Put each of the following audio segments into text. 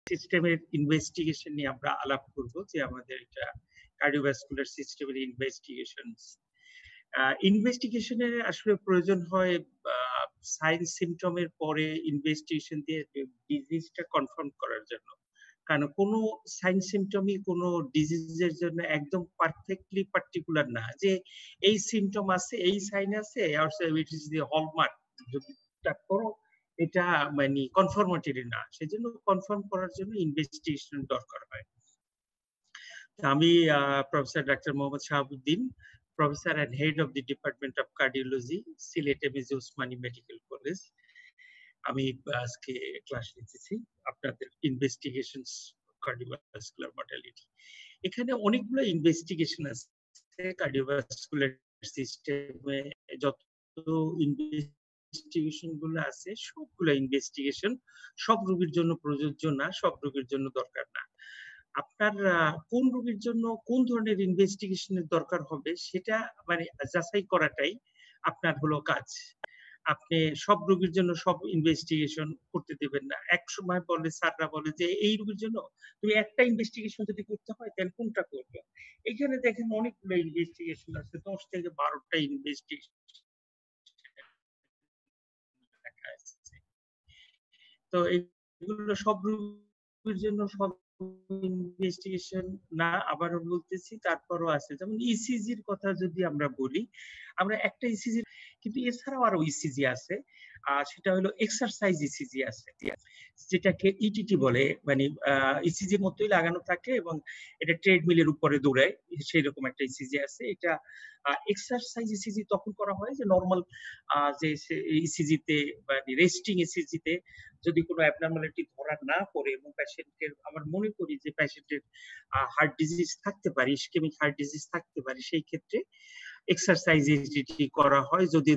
সিস্টেমের ইনভেস্টিগেশন নিয়ে আমরা আলাপ করব, যে আমাদের এটা কার্ডিওভাস্কুলার সিস্টেমের ইনভেস্টিগেশনস। ইনভেস্টিগেশনের আসলে প্রয়োজন হয় সাইন সিমটমের পরে ইনভেস্টিগেশন দিয়ে ডিজিজটা কনফার্ম করার জন্য। কারণ কোনো সাইন সিমটমই কোনো ডিজিজের জন্য একদম পারফেক্টলি পার্টিকুলার না, যে এই সিমটম আছে, এই সাইন আছে, ইট ইজ দি হলমার্ক, যদি করো এটা মানে কনফার্মেটরি না। সেজন্য কনফার্ম করার জন্য ইনভেস্টিগেশন দরকার হয়। আমি professor doctor Mohammad Shahabuddin, professor and head of the Department of Cardiology, Sylhet MAG Osmani medical college. আমি আজকে ক্লাস নিতেছি আপনাদের ইনভেস্টিগেশনস কার্ডিওভাস্কুলার মর্টালিটি। এখানে অনেকগুলো ইনভেস্টিগেশন আছে কার্ডিওভাস্কুলার সিস্টেমে। যত ইনভেস্টিগেশন গুলো আছে সবগুলো ইনভেস্টিগেশন সব রোগীর জন্য প্রযোজ্য না, সব রোগীর জন্য দরকার না। আপনার কোন রোগীর জন্য কোন ধরনের ইনভেস্টিগেশনের দরকার হবে সেটা মানে যাচাই করাটাই আপনার হলো কাজ। আপনি সব রোগীর জন্য সব ইনভেস্টিগেশন করতে দেবেন না। এক সময় বলে স্যাররা বলে যে এই রোগীর জন্য তুমি একটা ইনভেস্টিগেশন যদি করতে হয় তাহলে কোনটা করবে? এখানে দেখেন অনেকগুলো ইনভেস্টিগেশন আছে, 10 থেকে 12টা ইনভেস্টিগেশন লেখা আছে। তো এগুলো সব রোগীর জন্য সব ইনভেস্টিগেশন না, আবারও বলতেছি, তারপরও আছে। যেমন ইসিজির কথা যদি আমরা বলি, আমরা একটা ইসিজি, কিন্তু এছাড়াও আরো ইসিজি আছে। সেটা হলো এক্সারসাইজ ইসিজি আছে, যেটাকে ইটিটি বলে, মানে ইসিজির মতোই লাগানো থাকে এবং এটা ট্রেডমিলের উপরে দৌড়ায়, সেই রকম একটা ইসিজি আছে। এটা এক্সারসাইজ ইসিজি তখন করা হয় যে নরমাল যে ইসিজিতে মানে রেস্টিং ইসিজিতে যদি কোনো অ্যাবনরমালিটি ধরা না পড়ে এবং পেশেন্টের, আমার মনে করি যে পেশেন্টের হার্ট ডিজিজ থাকতে পারে, ইসকেমিক হার্ট ডিজিজ থাকতে পারে, সেই ক্ষেত্রে এক্সারসাইজ ইসিজি করা হয় যদি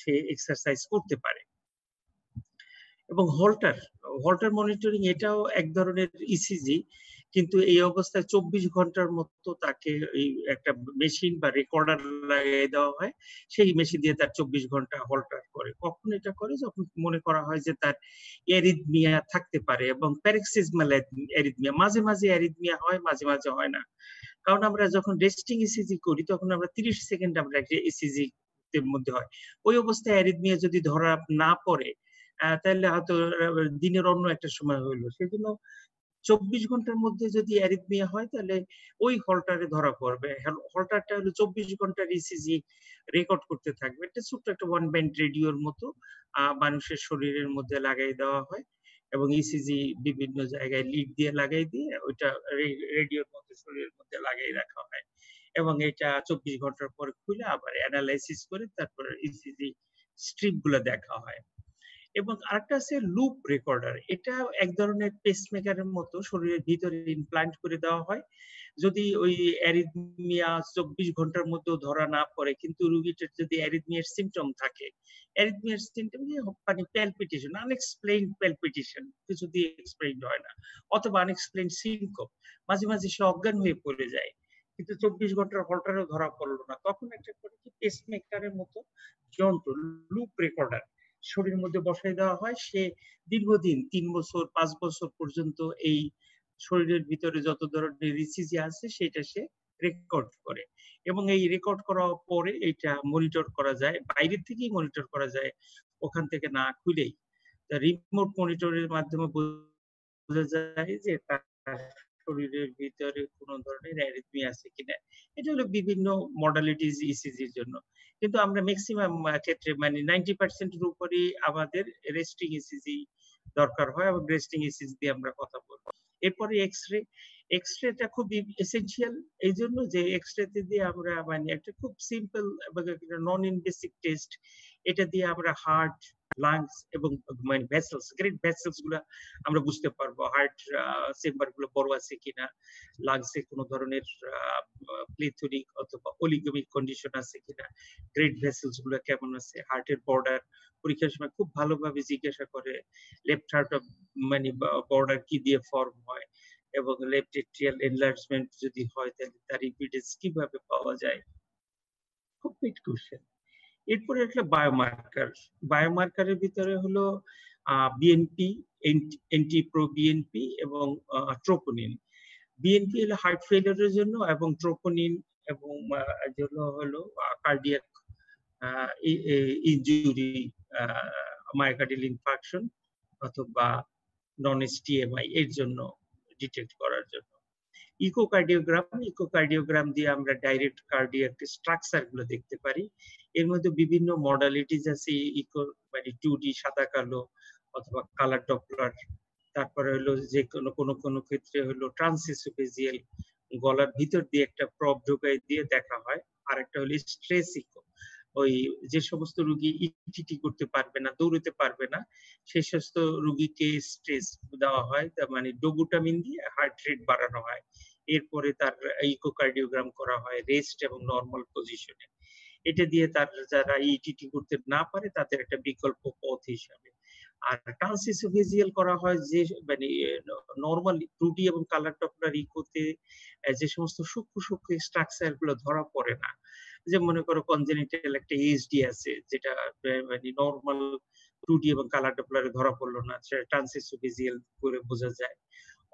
সে এক্সারসাইজ করতে পারে। এবং হল্টার মনিটরিং এটাও এক ধরনের ইসিজি, কিন্তু এই অবস্থায় 24 ঘন্টার মতো তাকে এই একটা মেশিন বা রেকর্ডার লাগিয়ে দেওয়া হয়, সেই মেশিন দিয়ে তার 24 ঘন্টা হল্টার করে। কখন এটা করে? যখন মনে করা হয় যে তার অ্যারিথমিয়া থাকতে পারে, এবং প্যারক্সিজমাল অ্যারিথমিয়া, মাঝে মাঝে অ্যারিথমিয়া হয়, মাঝে মাঝে হয় না। কারণ আমরা যখন রেস্টিং ইসিজি করি তখন আমরা 30 সেকেন্ড আমরা একটা ইসিজি এর মধ্যে হয়, ওই অবস্থায় অ্যারিথমিয়া যদি ধরা না পড়ে তাহলে হয়তো দিনের অন্য একটা সময় হইলো। সেজন্য 24 ঘন্টার মধ্যে যদি অ্যারিথমিয়া হয় তাহলে ওই হল্টারে ধরা পড়বে। হল্টারটা হলো 24 ঘন্টার ইসিজি রেকর্ড করতে থাকবে। এটা ছোট্ট একটা ওয়ান ব্যান্ড রেডিওর মতো মানুষের শরীরের মধ্যে লাগাই দেওয়া হয়, এবং ইসিজি বিভিন্ন জায়গায় লিড দিয়ে লাগাই দিয়ে ওইটা রেডিওর মধ্যে শরীরের মধ্যে লাগাই রাখা হয়, এবং এটা 24 ঘন্টার পরে খুলে আবার অ্যানালাইসিস করে তারপর ইসিজি স্ট্রিপ গুলো দেখা হয়। এবং আরেকটা আছে লুপ রেকর্ডার, এটা এক ধরনের পেসমেকারের মতো শরীরের ভিতরে ইমপ্লান্ট করে দেওয়া হয়। যদি ওই অ্যারিথমিয়া 24 ঘন্টার মধ্যে ধরা না পড়ে, কিন্তু রোগীটার যদি অ্যারিথমিয়ার সিমটম থাকে, অ্যারিথমিয়ার সিমটম মানে প্যালপিটেশন, আনএক্সপ্লেইনড প্যালপিটেশন, কিছু দিয়ে এক্সপ্লেইনড হয় না, অথবা আনএক্সপ্লেইনড সিনকোপ, মাঝে মাঝে সে অজ্ঞান হয়ে পড়ে যায়, কিন্তু 24 ঘন্টার হল্টারেও ধরা পড়লো না, তখন একটা করে কি পেসমেকারের মতো যন্ত্র, লুপ রেকর্ডার শরীরের মধ্যে বসাই দেওয়া হয়। সে দীর্ঘদিন 3 বছর 5 বছর পর্যন্ত এই শরীরের ভিতরে যত ধরনের ইসিজি আছে সেটা সে রেকর্ড করে, এবং এই রেকর্ড করার পরে এটা মনিটর করা যায়, বাইরে থেকেই মনিটর করা যায়, ওখান থেকে না খুলেই। রিমোট মনিটরের মাধ্যমে বোঝা যায় যে তার শরীরের ভিতরে কোনো ধরনের অ্যারিথমিয়া আছে কিনা। এটা হলো বিভিন্ন মডালিটিস ইসিজির জন্য। কিন্তু আমরা ম্যাক্সিমাম ক্ষেত্রে মানে 90% এর উপরই আমাদের রেস্টিং ইসিজি দরকার হয়, এবং রেস্টিং ইসিজি দিয়ে আমরা কথা বলবো। এরপরে এক্সরে, এক্সরেটা খুব এসেনশিয়াল এই জন্য যে এক্সরেতে দিয়ে আমরা মানে একটা খুব সিম্পল এবং নন ইনভেসিভ টেস্ট, এটা দিয়ে আমরা হার্ট, লাংস এবং মানে ভেসেলস, গ্রেট ভেসেলস গুলা আমরা বুঝতে পারবো, হার্ট চেম্বার গুলো বড় আছে কিনা, লাংসে কোনো ধরনের প্লেথরিক অথবা অলিগমিক কন্ডিশন আছে কিনা, গ্রেট ভেসেলস গুলো কেমন আছে, হার্টের বর্ডার পরীক্ষার সময় খুব ভালোভাবে জিজ্ঞাসা করে, লেফট হার্ট মানে বর্ডার কি দিয়ে ফর্ম হয়, এবং লেফট এট্রিয়াল এনলার্জমেন্ট যদি হয় তাহলে তার ইম্পিডেন্স কিভাবে পাওয়া যায়, খুব বিগ কোশ্চেন। এরপরে একটা বায়োমার্কার, বায়োমার্কারের ভিতরে হলো বিএনপি, NT-proBNP এবং ট্রোপোনিন। বিএনপি হলো হার্ট ফেলিয়ারের জন্য এবং ট্রোপোনিন এবং যেগুলো হলো কার্ডিয়াক ইনজুরি, মায়োকার্ডিয়াল ইনফার্কশন অথবা নন-STMI এর জন্য ডিটেক্ট করার জন্য। ইকোকার্ডিওগ্রাম দিয়ে আমরা ডাইরেক্ট কার্ডিয়াক স্ট্রাকচার গুলো দেখতে পারি। এর মধ্যে বিভিন্ন মডালিটিস আছে, ইকো মানে 2D সাদা কালো অথবা কালার ডপলার, তারপরে হলো যে কোনো ক্ষেত্রে হলো ট্রান্সএসোফেজিয়াল, গলার ভিতর দিয়ে একটা প্রব ঢোকাই দিয়ে দেখা হয়। আর একটা হলো স্ট্রেস ইকো, ওই যে সমস্ত রোগী ইটিটি করতে পারবে না, দৌড়তে পারবে না, সেই সমস্ত রোগীকে স্ট্রেস দেওয়া হয়, তার মানে ডোবুটামিন দিয়ে হার্ট রেট বাড়ানো হয়। এরপরে তার ইকোকার্ডিওগ্রাম করা হয় রেস্ট এবং নরমাল পজিশনে। এটা দিয়ে তার যারা ইটিটি করতে না পারে তাদের একটা বিকল্প পথ হিসাবে। আর ট্রান্সএসোফেজিয়াল করা হয় যে মানে নরমাল 2D এবং কালার ডপলার ইকোতে যে সমস্ত সূক্ষ্ম স্ট্রাকচার গুলো ধরা পড়ে না, যে মনে করো কনজেনিটাল একটা এইচডি আছে যেটা মানে নরমাল 2D এবং কালার ডপলারে ধরা পড়লো না, সেটা ট্রান্সএসোফেজিয়াল করে বোঝা যায়।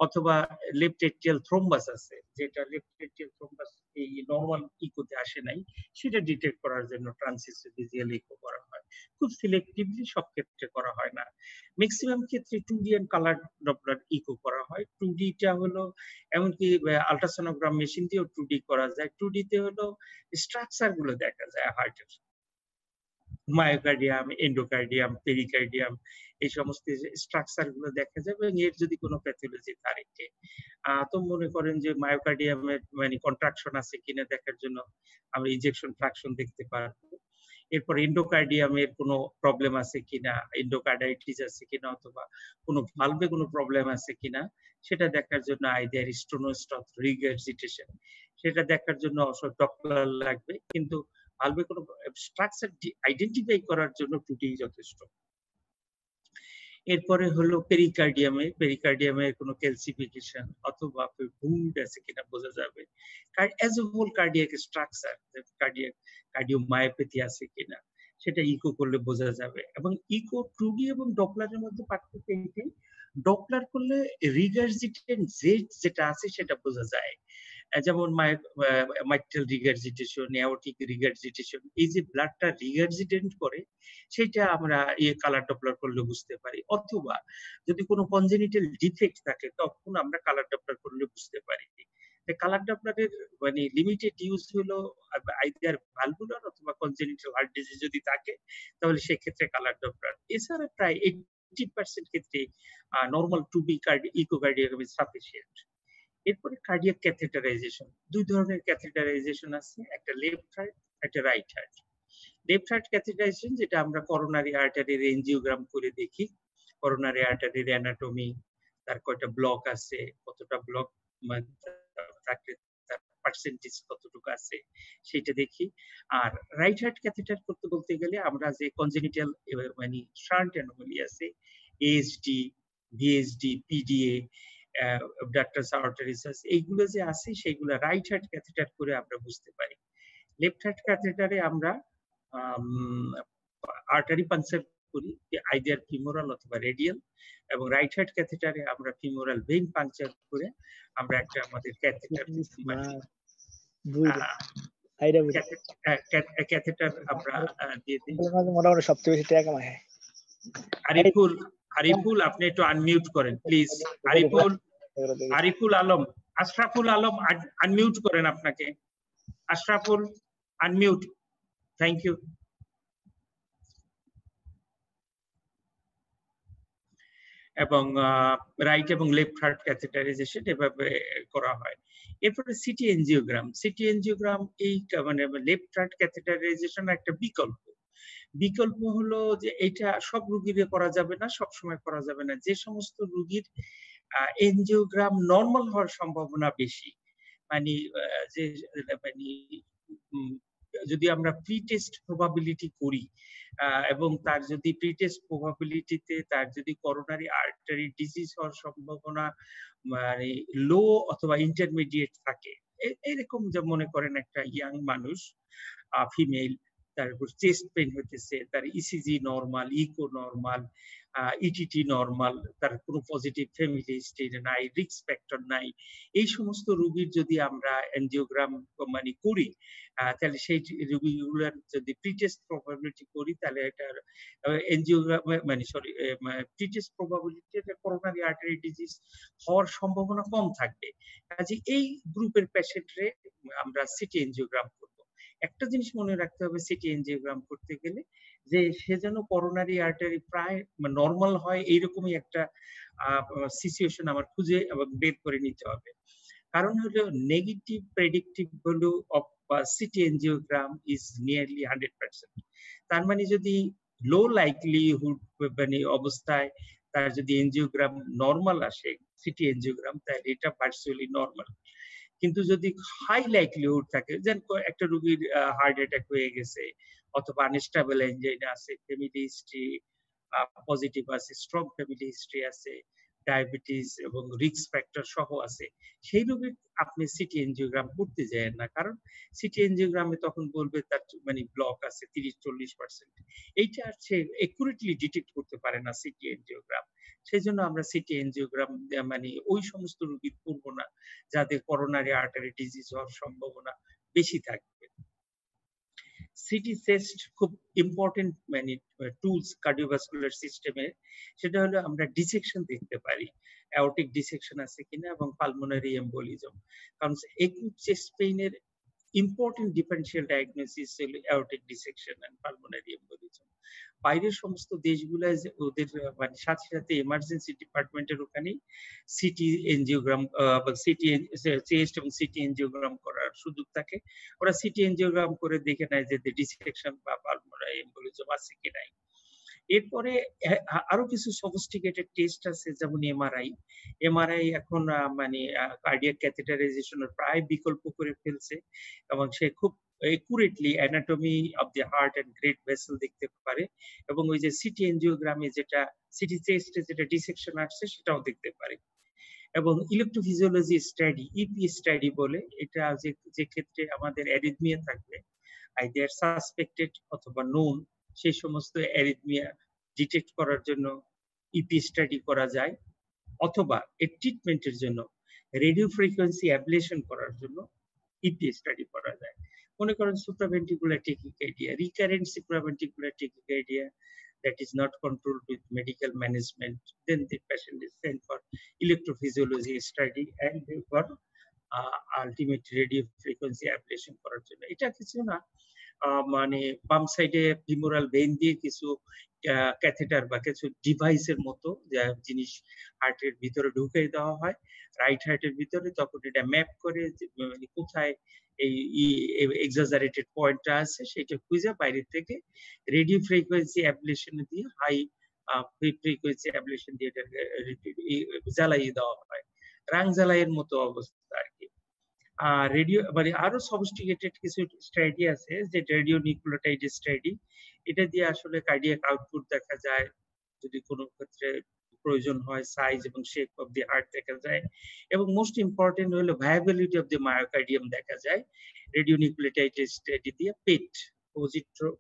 অথবা লেফট এট্রিয়াল থ্রোম্বাস আছে, যেটা লেফট এট্রিয়াল থ্রোম্বাস এই নরমাল ইকোতে আসে নাই, সেটা ডিটেক্ট করার জন্য ট্রান্সএসোফেজিয়াল ইকো করা হয়। খুব সিলেক্টিভলি সব ক্ষেত্রে করা হয় না। ম্যাক্সিমাম ক্ষেত্রে 2D and colour Doppler eco করা হয়। 2D টা হলো এমনকি আল্ট্রাসোনোগ্রাম মেশিন দিয়েও 2D করা যায়। 2D তে হলো স্ট্রাকচার গুলো দেখা যায় হার্টের, মায়োকার্ডিয়াম, এন্ডোকার্ডিয়াম, পেরিকার্ডিয়াম, এই সমস্ত স্ট্রাকচার গুলো দেখা যাবে এবং এর যদি কোনো প্যাথোলজি থাকে তো মনে করেন যে মায়োকার্ডিয়ামের মানে কন্ট্রাকশন আছে কিনা দেখার জন্য আমরা ইনজেকশন ফ্রাকশন দেখতে পারবো। এরপর এন্ডোকার্ডিয়ামের কোনো প্রবলেম আছে কিনা, এন্ডোকার্ডাইটিস আছে কিনা অথবা কোনো ভালভে কোনো প্রবলেম আছে কিনা সেটা দেখার জন্য আইদার স্টোনোস্টপ রিগার্জিটেশন, সেটা দেখার জন্য অবশ্য ডপলার লাগবে, কিন্তু ভালভে কোনো স্ট্রাকচার আইডেন্টিফাই করার জন্য 2D যথেষ্ট। এরপরে হলো পেরিকার্ডিয়ামের কোনো ক্যালসিফিকেশন অথবা ভুন্ড আছে কিনা বোঝা যাবে। As a whole cardiac structure, cardiomyopathy আছে কিনা সেটা ইকো করলে বোঝা যাবে। এবং ইকো 2D এবং ডপলারের মধ্যে পার্থক্য এটাই, ডপলার করলে রিগার্জিটেন্ট রেট যেটা আছে সেটা বোঝা যায়, যেমন মাইট্রাল রিগার্জিটেশন, এওর্টিক রিগার্জিটেশন, এই যে ব্লাডটা রিগার্জিটেন্ট করে সেটা আমরা কালার ডপলার করলে বুঝতে পারি। অথবা যদি কোনো কনজেনিটাল ডিফেক্ট থাকে তখন আমরা কালার ডপলার করলে বুঝতে পারি। কালার ডপলারের মানে লিমিটেড ইউজ হলো আইদার ভালভুলার অথবা কনজেনিটাল হার্ট ডিজিজ যদি থাকে তাহলে সেক্ষেত্রে কালার ডপলার। এছাড়া প্রায় 80% ক্ষেত্রে normal 2D echocardiogram is sufficient. এরপরে কার্ডিয়াক ক্যাথেটারাইজেশন, দুই ধরনের ক্যাথেটারাইজেশন আছে, একটা লেফট হার্ট, একটা right heart. Left heart catheterization যেটা আমরা করোনারি আর্টারির এনজিওগ্রাম করে দেখি, করোনারি আর্টারির অ্যানাটমি, তার কয়টা ব্লক আছে, কতটা ব্লক থাকলে তার পার্সেন্টেজ কতটুকু আছে সেটা দেখি। আর রাইট হার্ট ক্যাথেটার করতে বলতে গেলে আমরা যে কনজেনিটাল মানে শান্ট অ্যানোমালি আছে, এএসডি, ভিএসডি, পিডিএ, ডাক্টারস আর্টারিসাস, এইগুলো যে আছে সেগুলো রাইট হার্ট ক্যাথেটার করে আমরা বুঝতে পারি। লেফট হার্ট ক্যাথেটারে আমরা আর্টারি পাঞ্চার করি, আইদার ফিমোরাল অথবা রেডিয়াল, এবং রাইট হার্ট ক্যাথেটারে আমরা ফিমোরাল ভেইন পাঞ্চার করে আমরা একটা আমাদের ক্যাথেটার ক্যাথেটার আমরা দিয়ে দিই। মোটামুটি সবচেয়ে বেশি টাকা কামায়। আরিফুল আপনি একটু আনমিউট করেন প্লিজ। আরিফুল আলম, আশরাফুল আলম আনমিউট করেন আপনাকে। Ashraful unmute, thank you. এবং রাইট এবং লেফট হার্ট ক্যাথেটারাইজেশন এভাবে করা হয়। এরপরে সিটি এনজিওগ্রাম এই মানে লেফট হার্ট ক্যাথেটারাইজেশন একটা বিকল্প হলো যে এটা সব রোগীর করা যাবে না, সব সময় করা যাবে না। যে সমস্ত রোগীর এনজিওগ্রাম নরমাল হওয়ার সম্ভাবনা বেশি, মানে যে মানে যদি আমরা প্রি টেস্ট প্রবাবিলিটি করি এবং তার যদি প্রি টেস্ট প্রবাবিলিটিতে তার যদি করোনারি আর্টারি ডিজিজ হওয়ার সম্ভাবনা মানে লো অথবা ইন্টারমিডিয়েট থাকে, এরকম যে মনে করেন একটা ইয়াং মানুষ ফিমেল, তারপর চেস্ট পেইন হইতেছে, তার ECG normal, echo normal, ETT normal, তার কোনো পজিটিভ ফ্যামিলি হিস্ট্রি নাই, রিস্ক ফ্যাক্টর নাই, এই সমস্ত রোগীর যদি আমরা এনজিওগ্রাম মানে করি, তাহলে সেই রোগীগুলোর যদি প্রিটেস্ট প্রবাবিলিটি করি, তাহলে এটার এনজিওগ্রাম মানে সরি প্রিটেস্ট প্রবাবিলিটি এটা করোনারি আর্টারি ডিজিজ হওয়ার সম্ভাবনা কম থাকবে। কাজে এই গ্রুপের পেশেন্টরে আমরা সিটি এনজিওগ্রাম করব। একটা জিনিস মনে রাখতে হবে সিটি এনজিওগ্রাম করতে গেলে, যে সে যেন করোনারি আর্টারি প্রায় নরমাল হয় এইরকমই একটা সিচুয়েশন আমার খুঁজে এবং বের করে নিতে হবে। কারণ হলো negative predictive value of city angiogram is nearly 100%। তার মানে যদি লো লাইকলিহুড মানে অবস্থায় তার যদি এনজিওগ্রাম নরমাল আসে, সিটি এনজিওগ্রাম, তাহলে এটা ভার্চুয়ালি নরমাল। কিন্তু যদি হাই লাইকলিহুড থাকে, যেন একটা রোগীর হার্ট অ্যাটাক হয়ে গেছে অথবা আনস্টেবল এনজাইনা আছে, ফ্যামিলি হিস্ট্রি পজিটিভ আছে, স্ট্রং ফ্যামিলি হিস্ট্রি আছে, ডায়াবেটিস এবং রিস্ক ফ্যাক্টর সহ আছে, সেই রোগীর আপনি সিটি এনজিওগ্রাম করতে যাবেন না। কারণ সিটি এনজিওগ্রামে তখন বলবে তার মানে ব্লক আছে 30-40%। এইটা সে একুরেটলি ডিটেক্ট করতে পারে না সিটি এনজিওগ্রাম। সেই জন্য আমরা সিটি এনজিওগ্রাম মানে ওই সমস্ত রোগীর করব না যাদের করোনারি আর্টারি ডিজিজ হওয়ার সম্ভাবনা বেশি থাকবে। সিটি চেস্ট খুব ইম্পর্টেন্ট মানে টুলস কার্ডিওভাস্কুলার সিস্টেমে, সেটা হলো আমরা ডিসেকশন দেখতে পারি, অ্যাওর্টিক ডিসেকশন আছে কিনা এবং পালমোনারি এম্বোলিজম। কারণ একুট চেস্ট পেইনের ইম্পর্টেন্ট ডিফারেন্সিয়াল ডায়াগনোসিস হলো aortic dissection and pulmonary embolism. বাইরের সমস্ত দেশগুলায় ওদের মানে সাথে সাথে এমার্জেন্সি ডিপার্টমেন্টের ওখানেই সিটি এনজিওগ্রাম বা সিটি চেস্ট এবং সিটি এনজিওগ্রাম করার সুযোগ থাকে। ওরা সিটি এনজিওগ্রাম করে দেখে নেয় যে ডিসেকশন বা পালমোনারি এম্বোলিজম আছে কি নাই। এরপরে আরো কিছু সফিস্টিকেটেড টেস্ট আছে, যেমন এমআরআই এখন মানে কার্ডিয়াক ক্যাথেটারাইজেশনের প্রায় বিকল্প করে ফেলছে এবং সে খুব accurately anatomy of the heart and great vessel দেখতে পারে, এবং ওই যে সিটি এনজিওগ্রামে যেটা সিটি চেস্টে যেটা ডিসেকশন আসছে সেটাও দেখতে পারে। এবং ইলেকট্রোফিজিওলজি স্টাডি, ইপি স্টাডি বলে, এটা যে ক্ষেত্রে আমাদের অ্যারিথমিয়া থাকবে, আইদার সাসপেক্টেড অথবা নোন, সেই সমস্ত অ্যারিথমিয়া ডিটেক্ট করার জন্য ইপি স্টাডি করা যায়, অথবা এর ট্রিটমেন্টের জন্য রেডিও ফ্রিকোয়েন্সি অ্যাবলেশন করার জন্য ইপি স্টাডি করা যায়। মনে করেন supraventricular tachycardia, recurrent supraventricular tachycardia that is not controlled with medical management, then the patient is sent for electrophysiology study and for ultimate radio frequency ablation করার জন্য। এটা কিছু না, মানে বাম সাইডে ফিমোরাল ভেইন দিয়ে কিছু ক্যাথেটার বা কিছু ডিভাইসের মতো জিনিস হার্টের ভিতরে ঢুকিয়ে দেওয়া হয় রাইট হার্টের ভিতরে, তখন এটা ম্যাপ করে কোথায় এই এক্সাজারেটেড পয়েন্টটা আছে সেটা খুঁজে বাইরে থেকে রেডিও ফ্রিকোয়েন্সি অ্যাবলেশন দিয়ে হাই ফ্রিকোয়েন্সি অ্যাবলেশন দিয়ে এটা জ্বালাইয়ে দেওয়া হয়, রাং জ্বালাইয়ের মতো অবস্থা আর কি। রেডিও মানে আরো সফিস্টিকেটেড কিছু স্টাডি আছে, যে রেডিও নিউক্লিওটাইড স্টাডি, এটা দিয়ে আসলে কার্ডিয়াক আউটপুট দেখা যায়, যদি কোনো ক্ষেত্রে প্রয়োজন হয় সাইজ এবং শেপ অফ দি হার্ট দেখা যায়, এবং মোস্ট ইম্পর্টেন্ট হলো ভায়াবিলিটি অফ দি মায়োকার্ডিয়াম দেখা যায় রেডিও নিউক্লিওটাইড স্টাডি দিয়ে, পেট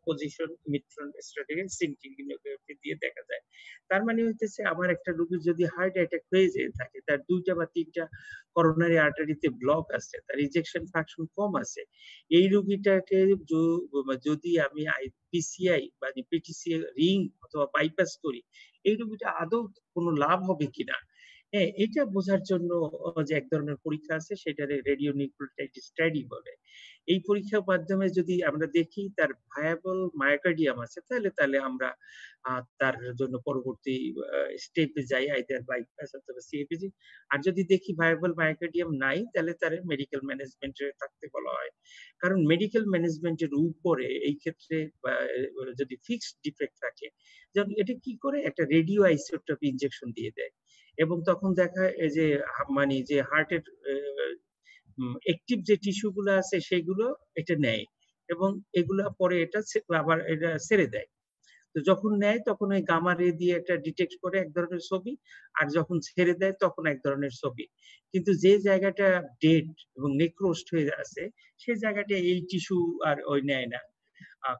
পজিশন মিট্রন স্ট্র্যাটেজি সিনটিগ্রাফি দিয়ে দেখা যায়। তার মানে হচ্ছে আমার একটা রোগীর যদি হার্ট অ্যাটাক হয়ে যেয়ে থাকে, তার 2টা বা 3টা করোনারি আর্টারিতে ব্লক আছে, তার ইনজেকশন ফাংশন কম আছে, এই রোগীটাকে যদি আমি পিসিআই বা পিটিসি রিং অথবা বাইপাস করি, এই রোগীটা আদৌ কোনো লাভ হবে কিনা, হ্যাঁ, এটা বোঝার জন্য যে এক ধরনের পরীক্ষা আছে, সেটারে রেডিও নিউক্লিওটাইড স্টাডি বলে। এই পরীক্ষার মাধ্যমে যদি আমরা দেখি তার ভায়াবল মায়োকার্ডিয়াম আছে, তাহলে আমরা তার জন্য পরবর্তী স্টেপে যাই, আইদার বাইপাস অথবা সিএপিজি। আর যদি দেখি ভায়াবল মায়োকার্ডিয়াম নাই, তাহলে তার মেডিকেল ম্যানেজমেন্টে থাকতে বলা হয়। কারণ মেডিকেল ম্যানেজমেন্টের উপরে এই ক্ষেত্রে যদি ফিক্সড ডিফেক্ট থাকে, যেমন এটা কি করে একটা রেডিও আইসোটোপ ইনজেকশন দিয়ে দেয়, এবং তখন দেখা যে মানে যে হার্টের অ্যাক্টিভ যে টিস্যু গুলো আছে সেগুলো এটা নেয়, এবং এগুলা পরে এটা আবার এটা ছেড়ে দেয়। তো যখন নেয় তখন ওই গামা রে দিয়ে একটা ডিটেক্ট করে এক ধরনের ছবি, আর যখন ছেড়ে দেয় তখন এক ধরনের ছবি। কিন্তু যে জায়গাটা ডেড এবং নেক্রোস্ট হয়ে আছে, সেই জায়গাটা এই টিস্যু আর ওই নেয় না।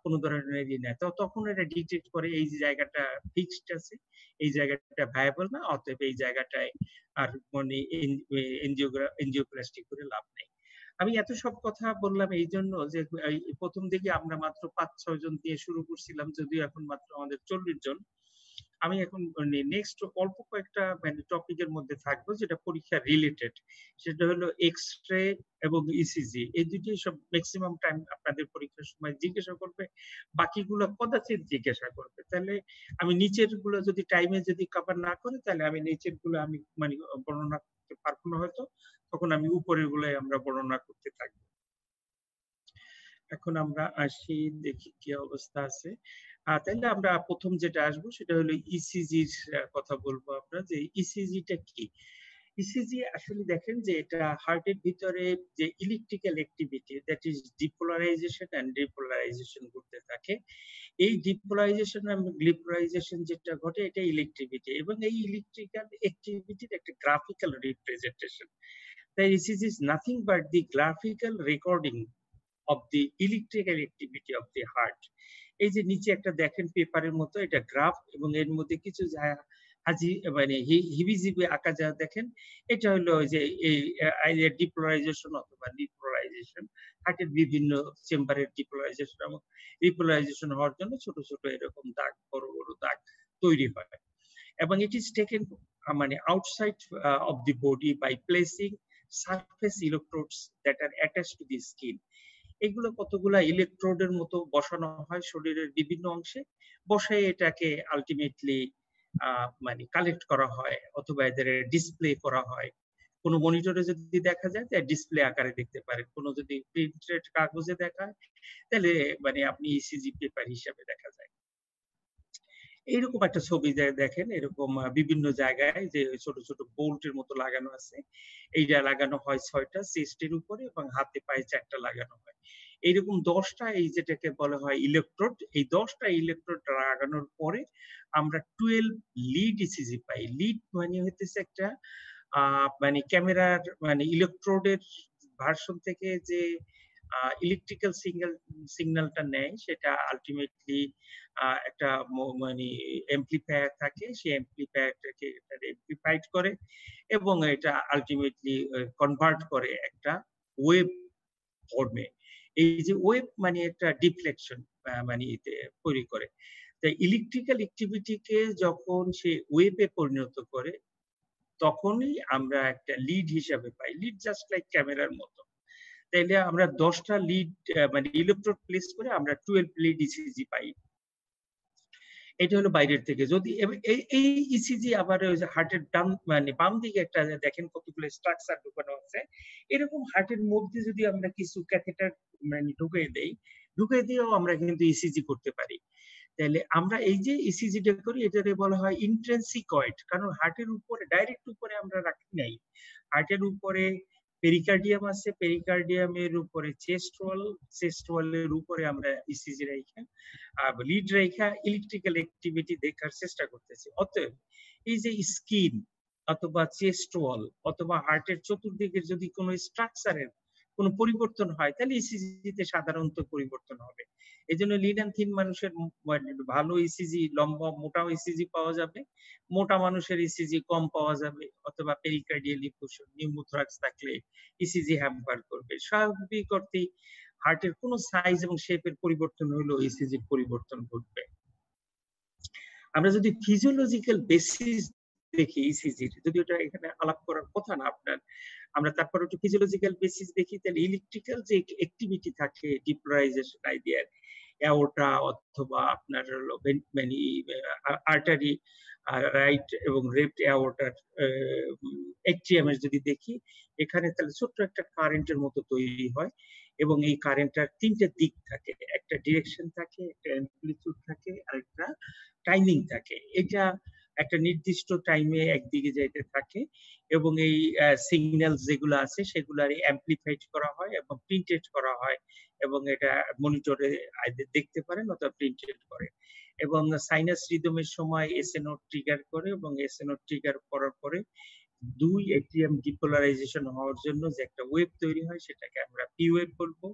কোনো ধরনের নেয়, তো তখন এটা ডিটেক্ট করে এই যে জায়গাটা ফিক্সড আছে, এই জায়গাটা ভায়াবল না, অতএব এই জায়গাটায় আর মানে এনজিওপ্লাস্টি করে লাভ নেই। আমি এত সব কথা বললাম এই জন্য যে প্রথম দিকে আমরা মাত্র ৫-৬ জন দিয়ে শুরু করছিলাম, যদিও এখন মাত্র আমাদের ৪০ জন। আমি এখন নেক্সট অল্প কয়েকটা মানে টপিকের মধ্যে থাকবো যেটা পরীক্ষা রিলেটেড, সেটা হলো এক্স-রে এবং ইসিজি। এই দুটি সব ম্যাক্সিমাম টাইম আপনাদের পরীক্ষার সময় জিজ্ঞাসা করবে, বাকিগুলো কদাচিৎ জিজ্ঞাসা করবে। তাহলে আমি নিচের গুলো যদি টাইমে যদি কভার না করি, তাহলে আমি নিচের গুলো আমি মানে বর্ণনা করতে পারবো না হয়তো, তখন আমি উপরের গুলোই আমরা বর্ণনা করতে থাকবো। এখন আমরা আসি, দেখি কি অবস্থা আছে। তাহলে আমরা প্রথম যেটা আসবো সেটা হলো ইসিজির কথা বলবো আমরা, যে ইসিজিটা কি। ইসিজি আসলে দেখেন যে এটা হার্টের ভিতরে যে electrical activity, that is depolarization and repolarization ঘটতে থাকে। এই ডিপোলারাইজেশন এবং রিপোলারাইজেশন যেটা ঘটে এটা ইলেকট্রিভিটি, এবং এই ইলেকট্রিক্যাল অ্যাক্টিভিটির একটা গ্রাফিক্যাল রিপ্রেজেন্টেশন। তাই ECG is nothing but the graphical recording of the electrical activity of the heart. এই যে নিচে একটা দেখেন পেপারের মতো, এটা গ্রাফ, এবং এর মধ্যে কিছু হাজি মানে হিবিজিবি আঁকা যা দেখেন, এটা হলো যে এই ডিপোলারাইজেশন অথবা রিপোলারাইজেশন, হার্টের বিভিন্ন চেম্বারের ডিপোলারাইজেশন এবং রিপোলারাইজেশন হওয়ার জন্য ছোট ছোট এরকম দাগ, বড় বড় দাগ তৈরি হয়। এবং ইট ইজ টেকেন মানে outside of the body by placing surface electrodes that are attached to the skin. এগুলো কতগুলা ইলেকট্রোডের মতো বসানো হয় শরীরের বিভিন্ন অংশে, বসায় এটাকে আলটিমেটলি মানে কালেক্ট করা হয় অথবা এদের ডিসপ্লে করা হয়। কোনো মনিটরে যদি দেখা যায় তাহলে ডিসপ্লে আকারে দেখতে পারেন, কোনো যদি প্রিন্টেড কাগজে দেখায় তাহলে মানে আপনি ইসিজি পেপার হিসাবে দেখা যায়। এইরকম একটা ছবি দেখেন, এরকম বিভিন্ন জায়গায় যে ছোট ছোট বোল্টের মতো লাগানো আছে, এইটা লাগানো হয় ৬টা চেস্টের উপরে এবং হাতে পায়ে ৪টা লাগানো হয়। এইরকম ১০টা এই যেটাকে বলা হয় ইলেকট্রোড, এই ১০টা ইলেকট্রোড লাগানোর পরে আমরা 12 লিড ইসিজি পাই। লিড মানে হইতেছে একটা মানে ক্যামেরার মানে ইলেকট্রোডের ভার্সন থেকে যে ইলেকট্রিক্যাল সিগন্যালটা নেয় সেটা আলটিমেটলি একটা মানে এমপ্লিফায়ার থাকে, সেই এমপ্লিফায়ারটাকে এমপ্লিফাইড করে এবং এটা আলটিমেটলি কনভার্ট করে একটা ওয়েভ ফর্মে। এই যে ওয়েভ মানে একটা ডিফ্লেকশন মানে তৈরি করে। তাই ইলেকট্রিক্যাল অ্যাক্টিভিটিকে যখন সে ওয়েভে পরিণত করে, তখনই আমরা একটা লিড হিসাবে পাই। লিড জাস্ট লাইক ক্যামেরার মতো। তাইলে আমরা ১০টা লিড মানে ইলেকট্রোড প্লেস করে আমরা 12 লিড ইসিজি পাই। এটা হলো বাইরের থেকে। যদি এই ইসিজি আবার ওই যে হার্টের ডান মানে বাম দিকে একটা দেখেন কতগুলো স্ট্রাকচার ঢুকানো আছে। এরকম হার্টের মধ্যে যদি আমরা কিছু ক্যাথেটার মানে ঢুকিয়ে দিয়েও আমরা কিন্তু ইসিজি করতে পারি। তাহলে আমরা এই যে ইসিজিটা করি এটাকে বলা হয় ইন্ট্রিনসিক কয়েড, কারণ হার্টের উপরে ডাইরেক্ট উপরে আমরা রাখি নাই। হার্টের উপরে পেরিকার্ডিয়াম আছে, পেরিকার্ডিয়ামের উপরে চেস্ট ওয়াল, চেস্ট ওয়ালের উপরে আমরা ইসিজি রাখা লিড রেখা ইলেকট্রিক্যাল অ্যাক্টিভিটি দেখার চেষ্টা করতেছি। অতএব এই যে স্কিন অথবা চেস্ট ওয়াল অথবা হার্টের চতুর্দিকের যদি কোনো স্ট্রাকচারের কোনো পরিবর্তন হয় তাহলে ইসিজিতে সাধারণত পরিবর্তন হবে। এই জন্য লিড অ্যান্ড থিন মানুষের ভালো ইসিজি, লম্বা মোটা ইসিজি পাওয়া যাবে, মোটা মানুষের ইসিজি কম পাওয়া যাবে, অথবা পেরিকার্ডিয়াল ইফিউশন নিউমোথ্রাক্স থাকলে ইসিজি হ্যাম্পার করবে। স্বাভাবিক অর্থেই হার্টের কোন সাইজ এবং শেপের পরিবর্তন হলেও ইসিজির পরিবর্তন ঘটবে। আমরা যদি ফিজিওলজিক্যাল বেসিস দেখি ইসিজির, যদি ওটা এখানে আলাপ করার কথা না আপনার, আমরা তারপর একটু ফিজিওলজিক্যাল বেসিস দেখি, তাহলে ইলেকট্রিক্যাল যে অ্যাক্টিভিটি থাকে ডিপোলারাইজেশন আইডিয়ার অ্যাওর্টা অথবা আপনার হলো মানে আর্টারি রাইট এবং লেফট অ্যাওর্টার এট্রিয়ামের যদি দেখি, এখানে তাহলে ছোট্ট একটা কারেন্টের মতো তৈরি হয় এবং এই কারেন্টটার ৩টে দিক থাকে, একটা ডিরেকশন থাকে, একটা অ্যামপ্লিটিউড থাকে আর একটা টাইমিং থাকে। এটা একটা নির্দিষ্ট টাইমে একদিকে যাইতে থাকে এবং এই সিগন্যাল যেগুলো আছে সেগুলো অ্যামপ্লিফাইড করা হয় এবং প্রিন্টেড করা হয় এবং এটা মনিটরে দেখতে পারেন অথবা প্রিন্টেড করে। এবং সাইনাস রিদমের সময় এসএনও ট্রিগার করে এবং এসএনও ট্রিগার করার পরে দুই এট্রিয়াম ডিপোলারাইজেশন হওয়ার জন্য যে একটা ওয়েভ তৈরি হয় সেটাকে আমরা পি ওয়েভ বলবো,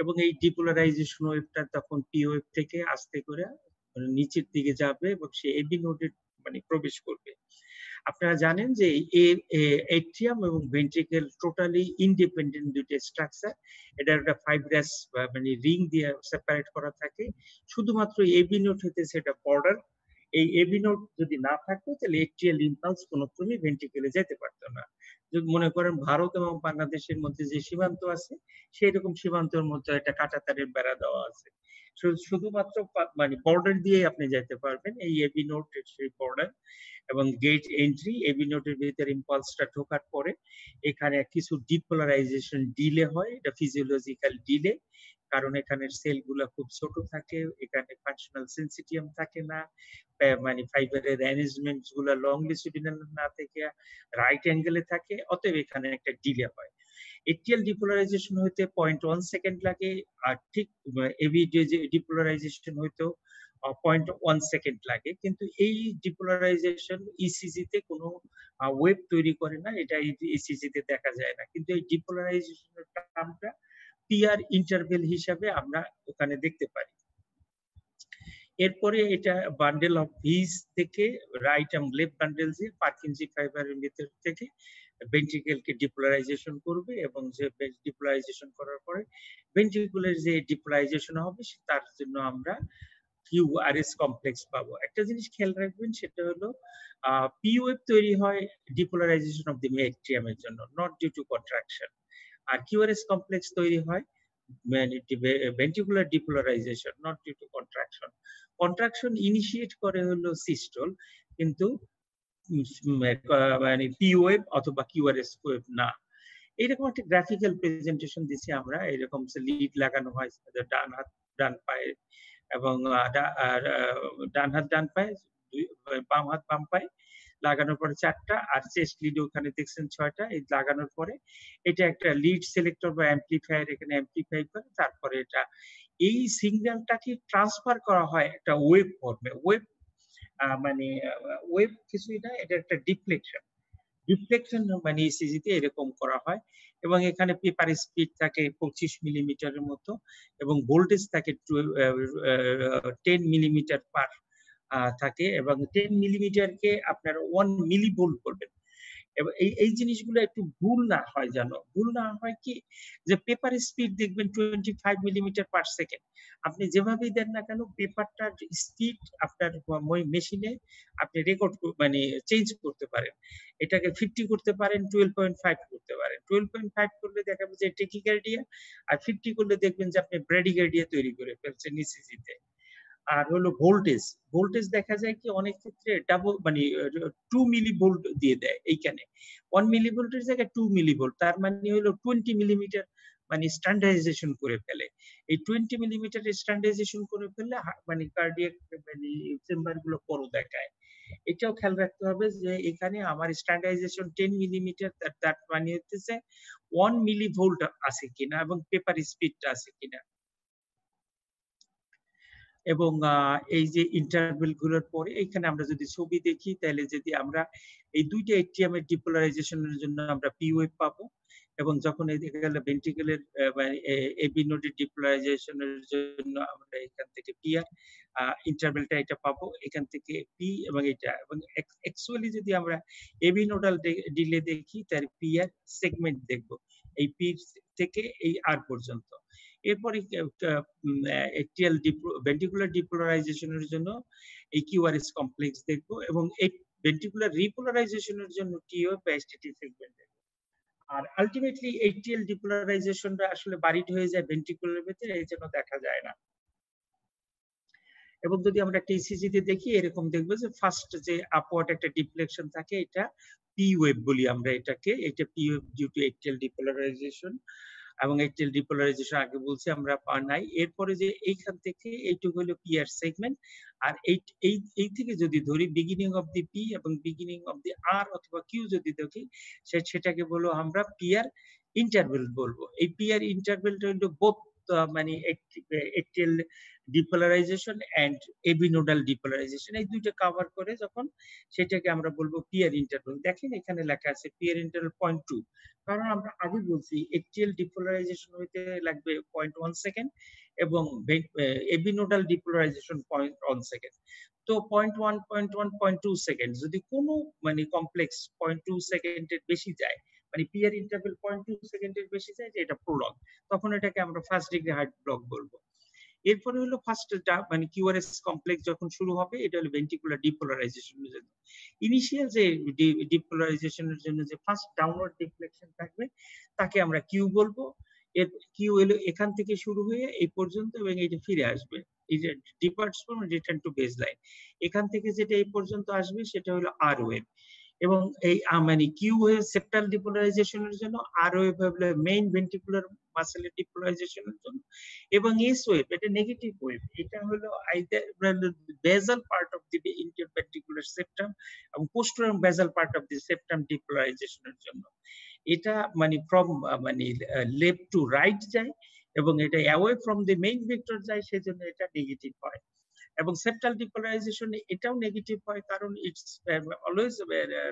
এবং এই ডিপোলারাইজেশন ওয়েভটা তখন পি ওয়েভ থেকে আস্তে করে নিচের দিকে যাবে এবং সে এবি নোডে মানে প্রবেশ করবে। আপনারা জানেন যে এট্রিয়াম এবং ভেন্ট্রিকেল টোটালি ইন্ডিপেন্ডেন্ট দুইটা স্ট্রাকচার। এটা একটা ফাইব্রাস মানে রিং দিয়ে সেপারেট করা থাকে। শুধুমাত্র এবি নোড হতে সেটা বর্ডার। এই এবি নোড যদি না থাকতো তাহলে এট্রিয়াল ইম্পালস কোনো ক্রমে ভেন্ট্রিকেলে যেতে পারতো না। যদি মনে করেন ভারত এবং বাংলাদেশের মধ্যে যে সীমান্ত আছে সেই রকম সীমান্তের মধ্যে একটা কাঁটাতারের বেড়া দেওয়া আছে। শুধুমাত্র মানে বর্ডার দিয়ে আপনি যেতে পারবেন, এই এবি নোড সেই বর্ডার। এবং গেট এন্ট্রি এবি নোডের ভিতরে ইম্পালসটা ঢোকার পরে এখানে কিছু ডিপোলারাইজেশন ডিলে হয়, এটা ফিজিওলজিক্যাল ডিলে, কারণ এখানে সেলগুলো খুব ছোট থাকে, এখানে ফাংশনাল সেন্সিটিয়াম থাকে না, মানে ফাইবারের অ্যারেঞ্জমেন্টস গুলো লংলিটিউডিনাল না থেকে রাইট অ্যাঙ্গেলে থাকে, অতএব এখানে একটা ডিলে হয়। এটিএল ডিপোলারাইজেশন হইতে 0.1 সেকেন্ড লাগে, আর ঠিক এবি ডিপোলারাইজেশন হইতেও 0.1 সেকেন্ড লাগে, কিন্তু এই ডিপোলারাইজেশন ইসিজি তে কোনো ওয়েভ তৈরি করে না, এটা ইসিজি তে দেখা যায় না, কিন্তু এই ডিপোলারাইজেশনের টার্মটা পিআর ইন্টারভেল হিসাবে আমরা ওখানে দেখতে পারি। এরপরে এটা বান্ডেল অফ ভিস থেকে রাইট এবং লেফট বান্ডেল দিয়ে পারকিনজি ফাইবারের ভিতর থেকে ভেন্ট্রিকেলকে ডিপোলারাইজেশন করবে, এবং যে ডিপোলারাইজেশন করার পরে ভেন্ট্রিকুলের যে ডিপোলারাইজেশন হবে তার জন্য আমরা কিউআরএস কমপ্লেক্স পাবো। একটা জিনিস খেয়াল রাখবেন, সেটা হলো পি ওয়েভ তৈরি হয় ডিপোলারাইজেশন অফ দি এট্রিয়ামের জন্য, নট ডিউ টু কন্ট্রাকশন, আর কিউআরএস কমপ্লেক্স তৈরি হয় ventricular depolarization not due to contraction. Contraction initiate করে হলো সিস্টল, কিন্তু মানে পি ওয়েভ অথবা কিউআরএস ওয়েভ না। এইরকম একটা গ্রাফিক্যাল প্রেজেন্টেশন দিছি আমরা, এরকম লিড লাগানো হয় ডান হাত ডান পায়ে, এবং ডান হাত ডান পায়ে, বাম হাত বাম পায়ে, লাগানোর পরে 4টা, আর চেস্ট লিড ওখানে দেখছেন 6টা। এই লাগানোর পরে এটা একটা লিড সিলেক্টর বা অ্যাম্পলিফায়ার এখানে অ্যাম্পলিফাই করে, তারপরে এটা এই সিগন্যালটাকে ট্রান্সফার করা হয় একটা ওয়েভ ফর্মে। ওয়েভ মানে ওয়েভ কিছুই না, এটা একটা ডিফ্লেকশন। ডিফ্লেকশন মানে ইসিজি তে এরকম করা হয়, এবং এখানে পেপার স্পিড থাকে 25 মিলিমিটারের মতো, এবং ভোল্টেজ থাকে 10 মিলিমিটার পার থাকে, এবং 10 মিলিমিটারকে আপনারা 1 মিলি ভোল্ট করবেন। এবং এই জিনিসগুলো একটু ভুল না হয়, জানো ভুল না হয় কি, যে পেপার স্পিড দেখবেন 25 মিলিমিটার পার সেকেন্ড, আপনি যেভাবেই দেন না কেন পেপারটার স্পিড আপনার মেশিনে আপনি রেকর্ড মানে চেঞ্জ করতে পারেন। এটাকে 50 করতে পারেন, 12.5 করতে পারেন। 12.5 করলে দেখাবে যে টেকিকার্ডিয়া, আর 50 করলে দেখবেন যে আপনি ব্র্যাডিকার্ডিয়া তৈরি করে ফেলছেন ইসিজিতে। আর হলো ভোল্টেজ, ভোল্টেজ দেখা যায় কি অনেক ক্ষেত্রে ডাবল মানে 2 মিলি ভোল্ট দিয়ে দেয় এইখানে, 1 মিলি ভোল্টের জায়গায় 2 মিলি ভোল্ট, তার মানে হলো 20 মিলিমিটার মানে স্ট্যান্ডার্ডাইজেশন করে ফেলে। এই 20 মিলিমিটার স্ট্যান্ডার্ডাইজেশন করে ফেললে মানে কার্ডিয়াক মানে চেম্বার গুলো বড় দেখায়। এটাও খেয়াল রাখতে হবে যে এখানে আমার স্ট্যান্ডার্ডাইজেশন 10 মিলিমিটার, তার মানে হচ্ছে 1 মিলি ভোল্ট আছে কিনা এবং পেপার স্পিডটা আছে কিনা। এবং এই যে ইন্টারভেল গুলোর পরে এখানে আমরা যদি ছবি দেখি, তাহলে যদি আমরা এই দুইটা এটিএম এর ডিপোলারাইজেশনের জন্য আমরা পি ওয়েভ পাবো, এবং যখন এই দিকে গেলে ভেন্ট্রিকেলের এবি নোডের ডিপোলারাইজেশনের জন্য আমরা এখান থেকে পিআর ইন্টারভেলটা এটা পাবো, এখান থেকে পি এবং এটা, এবং অ্যাকচুয়ালি যদি আমরা এবি নোডাল ডিলে দেখি তার পিআর সেগমেন্ট দেখবো এই পি থেকে এই আর পর্যন্ত। এরপরে এটিএল ভেন্ট্রিকুলার ডিপোলারাইজেশনের জন্য এই কিউআরএস কমপ্লেক্স দেখবো, এবং এই ভেন্ট্রিকুলার রিপোলারাইজেশনের জন্য টিও বা এসটিটি সেগমেন্ট দেখবো। আর আলটিমেটলি এটিএল ডিপোলারাইজেশনটা আসলে বারিড হয়ে যায় ভেন্ট্রিকুলার ভিতরে, এই জন্য দেখা যায় না। এবং যদি আমরা একটা ইসিজি তে দেখি এরকম দেখবো যে ফার্স্ট যে আপওয়ার্ড একটা ডিফ্লেকশন থাকে, এটা পি ওয়েভ বলি আমরা এটাকে, এটা P wave due to atrial depolarization, এবং এটিএল ডিপোলারাইজেশন আগে বলছি আমরা নাই। এরপরে যে এইখান থেকে এইটুকু হলো পিআর সেগমেন্ট, আর এই থেকে যদি ধরি বিগিনিং অফ দি পি এবং বিগিনিং অফ দি আর অথবা কিউ যদি দেখি, সেটাকে বলবো আমরা পিআর ইন্টারভেল বলবো। এই পিআর ইন্টারভেলটা হলো বোথ মানে atrial depolarization and ebinodal depolarization এই দুইটা কভার করে যখন সেটাকে আমরা বলবো পিয়ার ইন্টারভ্যাল। দেখেন এখানে লেখা আছে পিয়ার ইন্টারভ্যাল 0.2, কারণ আমরা আগে বলছি atrial depolarization হইতে লাগবে 0.1 সেকেন্ড এবং ebinodal depolarization 0.1 সেকেন্ড। তো 0.1, 0.1, 0.2 সেকেন্ড যদি কোনো মানে কমপ্লেক্স 0.2 সেকেন্ডের বেশি যায়, মানে পিয়ার ইন্টারভ্যাল 0.2 সেকেন্ডের বেশি যায় যে এটা প্রলং, তখন এটাকে আমরা ফার্স্ট ডিগ্রি হার্ট ব্লক বলবো। এরপরে হলো ফার্স্ট মানে কিউআরএস কমপ্লেক্স যখন শুরু হবে এটা হলো ভেন্ট্রিকুলার ডিপোলারাইজেশনের জন্য। ইনিশিয়াল যে ডিপোলারাইজেশনের জন্য যে ফার্স্ট ডাউনওয়ার্ড ডিফ্লেকশন থাকবে তাকে আমরা কিউ বলবো। এর কিউ হলো এখান থেকে শুরু হয়ে এই পর্যন্ত এবং এটা ফিরে আসবে। এই যে departs from return to baseline, এখান থেকে যেটা এই পর্যন্ত আসবে সেটা হলো আর ওয়েভ। এবং এই মানে কিউ ওয়েভ সেপ্টাল ডিপোলারাইজেশনের জন্য, আর ওয়েভ হলো মেইন ভেন্ট্রিকুলার মাসেলের ডিপোলারাইজেশনের জন্য, এবং এস ওয়েভ এটা নেগেটিভ ওয়েভ, এটা হলো either basal part of the interventricular septum এবং posterior basal part of the septum ডিপোলারাইজেশনের জন্য। এটা মানে ফ্রম মানে লেফট টু রাইট যায় এবং এটা away from the main vector যায়, সেজন্য এটা নেগেটিভ হয়। এবং সেপ্টাল ডিপোলারাইজেশন এটাও নেগেটিভ হয় কারণ it's always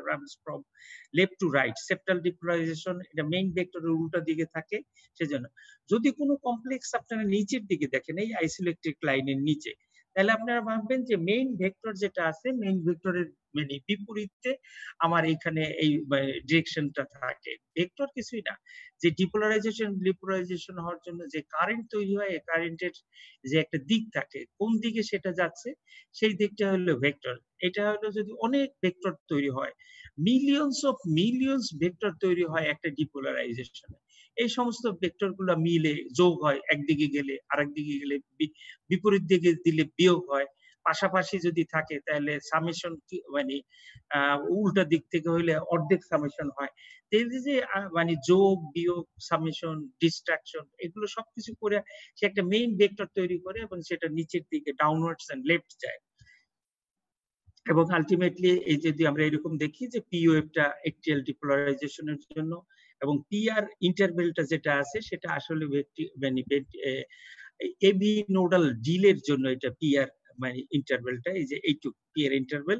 runs from left to right. Septal depolarisation এটা মেইন ভেক্টরের উল্টা দিকে থাকে, সেজন্য যদি কোনো কমপ্লেক্স আপনারা নিচের দিকে দেখেন এই আইসোইলেকট্রিক লাইনের নিচে, তাহলে আপনারা ভাববেন যে মেইন ভেক্টর যেটা আছে মেইন ভেক্টরের মানে বিপরীতে আমার এখানে এই ডিরেকশনটা থাকে। ভেক্টর কিছুই না, যে ডিপোলারাইজেশন হওয়ার জন্য যে কারেন্ট তৈরি হয়, এই কারেন্টের যে একটা দিক থাকে, কোন দিকে সেটা যাচ্ছে সেই দিকটা হলো ভেক্টর। এটা হলো যদি অনেক ভেক্টর তৈরি হয়, মিলিয়নস ভেক্টর তৈরি হয় একটা ডিপোলারাইজেশনে, এই সমস্ত ভেক্টর গুলো মিলে যোগ হয়, একদিকে গেলে আরেক দিকে গেলে বিপরীত দিকে দিলে বিয়োগ হয়, পাশাপাশি যদি থাকে তাহলে সামেশন মানে উল্টা দিক থেকে হইলে অর্ধেক সামেশন হয়। এই যে মানে যোগ বিয়োগ সামেশন ডিস্ট্রাকশন এগুলো সবকিছু করে সে একটা মেইন ভেক্টর তৈরি করে এবং সেটা নিচের দিকে ডাউনওয়ার্ডস এন্ড লেফট যায়। এবং আলটিমেটলি এই যদি আমরা এরকম দেখি যে পি ওয়েভটা অ্যাক্টিয়াল ডিপোলারাইজেশনের জন্য এবং পিআর ইন্টারভেলটা যেটা আছে সেটা আসলে মানে এবি নোডাল ডিলের জন্য এটা পিআর মানে ইন্টারভেলটা, এই যে এইটুকু PR interval,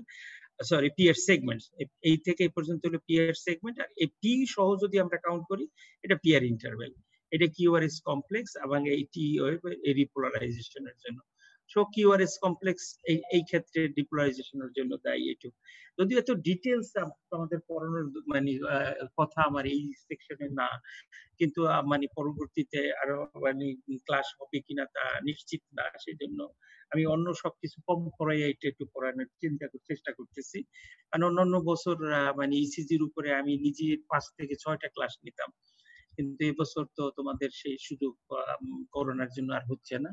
sorry PR segment, এই থেকে এই পর্যন্ত হলো পিআর সেগমেন্ট, আর এই পি সহ যদি আমরা কাউন্ট করি এটা পিআর ইন্টারভেল। এটা কিউআরএস কমপ্লেক্স এবং এই টি ওয়েভ এই ডিপোলারাইজেশনের জন্য। সো কিউআরএস কমপ্লেক্স এই ক্ষেত্রে ডিপোলারাইজেশনের জন্য দায়ী এটুকু। যদিও এত ডিটেইলস আমাদের পড়ানোর মানে কথা আমার এই সেকশনে না, কিন্তু মানে পরবর্তীতে আরো মানে ক্লাস হবে কিনা তা নিশ্চিত না, সেজন্য আমি অন্য সবকিছু কম পড়াই এটা একটু পড়ানোর চেষ্টা করতেছি। কারণ অন্যান্য বছর মানে ইসিজির উপরে আমি নিজে 5 থেকে 6টা ক্লাস নিতাম, কিন্তু এবছর তো তোমাদের সেই সুযোগ করোনার জন্য আর হচ্ছে না।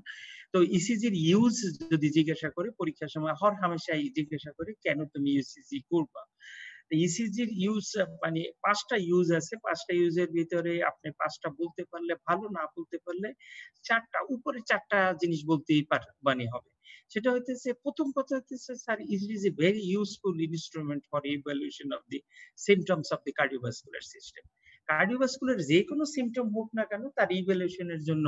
তো ইসিজির ইউজ যদি জিজ্ঞাসা করে পরীক্ষার সময় হর হামেশাই জিজ্ঞাসা করে কেন তুমি ইসিজি করবা। ইসিজির ইউজ মানে 5টা ইউজ আছে, 5টা ইউজের ভিতরে আপনি 5টা বলতে পারলে ভালো, না বলতে পারলে 4টা উপরে 4টা জিনিস বলতেই মানে হবে। সেটা হইতেছে প্রথম কথা হইতেছে sir it is a very useful instrument for evaluation of the symptoms of the cardiovascular system. Cardiovascular যে কোনো সিমটম হোক না কেন তার ইভ্যালুয়েশনের জন্য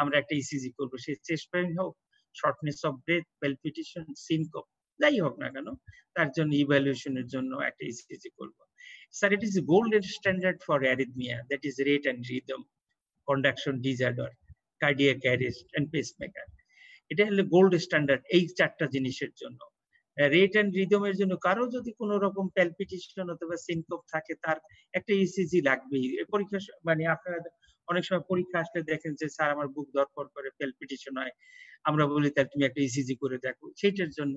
আমরা একটা ইসিজি করব, সে চেস্ট পেইন হোক, shortness of breadth, palpitation, syncope যাই হোক না কেন তার জন্য ইভ্যালুয়েশনের জন্য একটা ইসিজি করব। Sir it is gold standard for arrhythmia, that is rate and rhythm, conduction disorder, cardiac arrest and pacemaker. এটা হলো গোল্ড স্ট্যান্ডার্ড এই 4টা জিনিসের জন্য। রেট এন্ড রিদমের জন্য কারো যদি কোনো রকম প্যালপিটেশন অথবা সিনকোপ থাকে তার একটা ইসিজি লাগবেই। পরীক্ষা মানে আপনারা অনেক সময় পরীক্ষা আসলে দেখেন যে স্যার আমার বুক ধড়ফড় করে, প্যালপিটেশন হয়, আমরা বলি তাহলে তুমি একটা ইসিজি করে দেখো, সেইটার জন্য।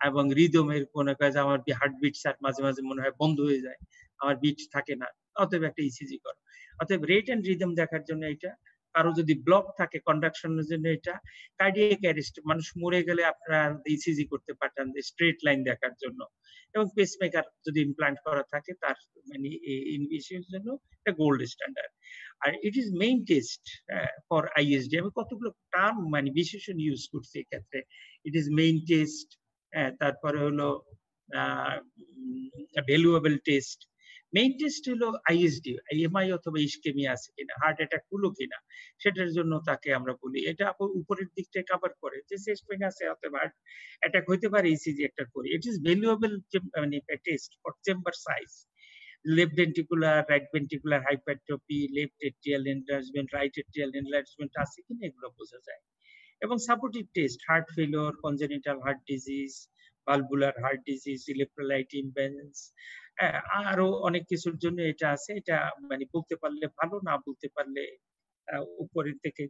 এবং রিদমের কোন কাজ আমার হার্টবিট স্যার মাঝে মাঝে মনে হয় বন্ধ হয়ে যায়, আমার বিট থাকে না, অতএব একটা ইসিজি করো। অতএব রেট এন্ড রিদম দেখার জন্য এটা, কারো যদি ব্লক থাকে কন্ডাকশনের জন্য এটা, কার্ডিয়াক অ্যারেস্ট মানুষ মরে গেলে আপনারা ইসিজি করতে পাঠান স্ট্রেট লাইন দেখার জন্য, এবং পেসমেকার যদি ইমপ্লান্ট করা থাকে তার মানে ইনভিশনের জন্য এটা গোল্ড স্ট্যান্ডার্ড। আর it is main test for ISD. আমি কতগুলো টার্ম মানে বিশেষণ ইউজ করছি এক্ষেত্রে। ইট ইজ মেইন টেস্ট, তারপরে হলো ভ্যালুয়েবল টেস্ট, মেইন টেস্ট হলো আইএসডি, এমআই অথবা ইসকেমিয়া আছে কিনা, হার্ট অ্যাটাক হলো কিনা, সেটার জন্য তাকে আমরা বলি। এটা উপরের দিকটা কভার করে যে চেস্ট পেইন আছে অথবা হার্ট অ্যাটাক হইতে পারে, ইসিজি একটা করি। ইট ইজ ভ্যালুয়েবল মানে test for chamber size. Left ventricular, right ventricular hypertrophy, left atrial enlargement, right atrial enlargement আছে কিনা এগুলো বোঝা যায়। এবং supportive test, heart failure, congenital heart disease, valvular heart disease, electrolyte imbalance, আরো অনেক কিছুর জন্য এটা আছে। এটা মানে বলতে পারলে ভালো, না বলতে পারলে উপরের থেকে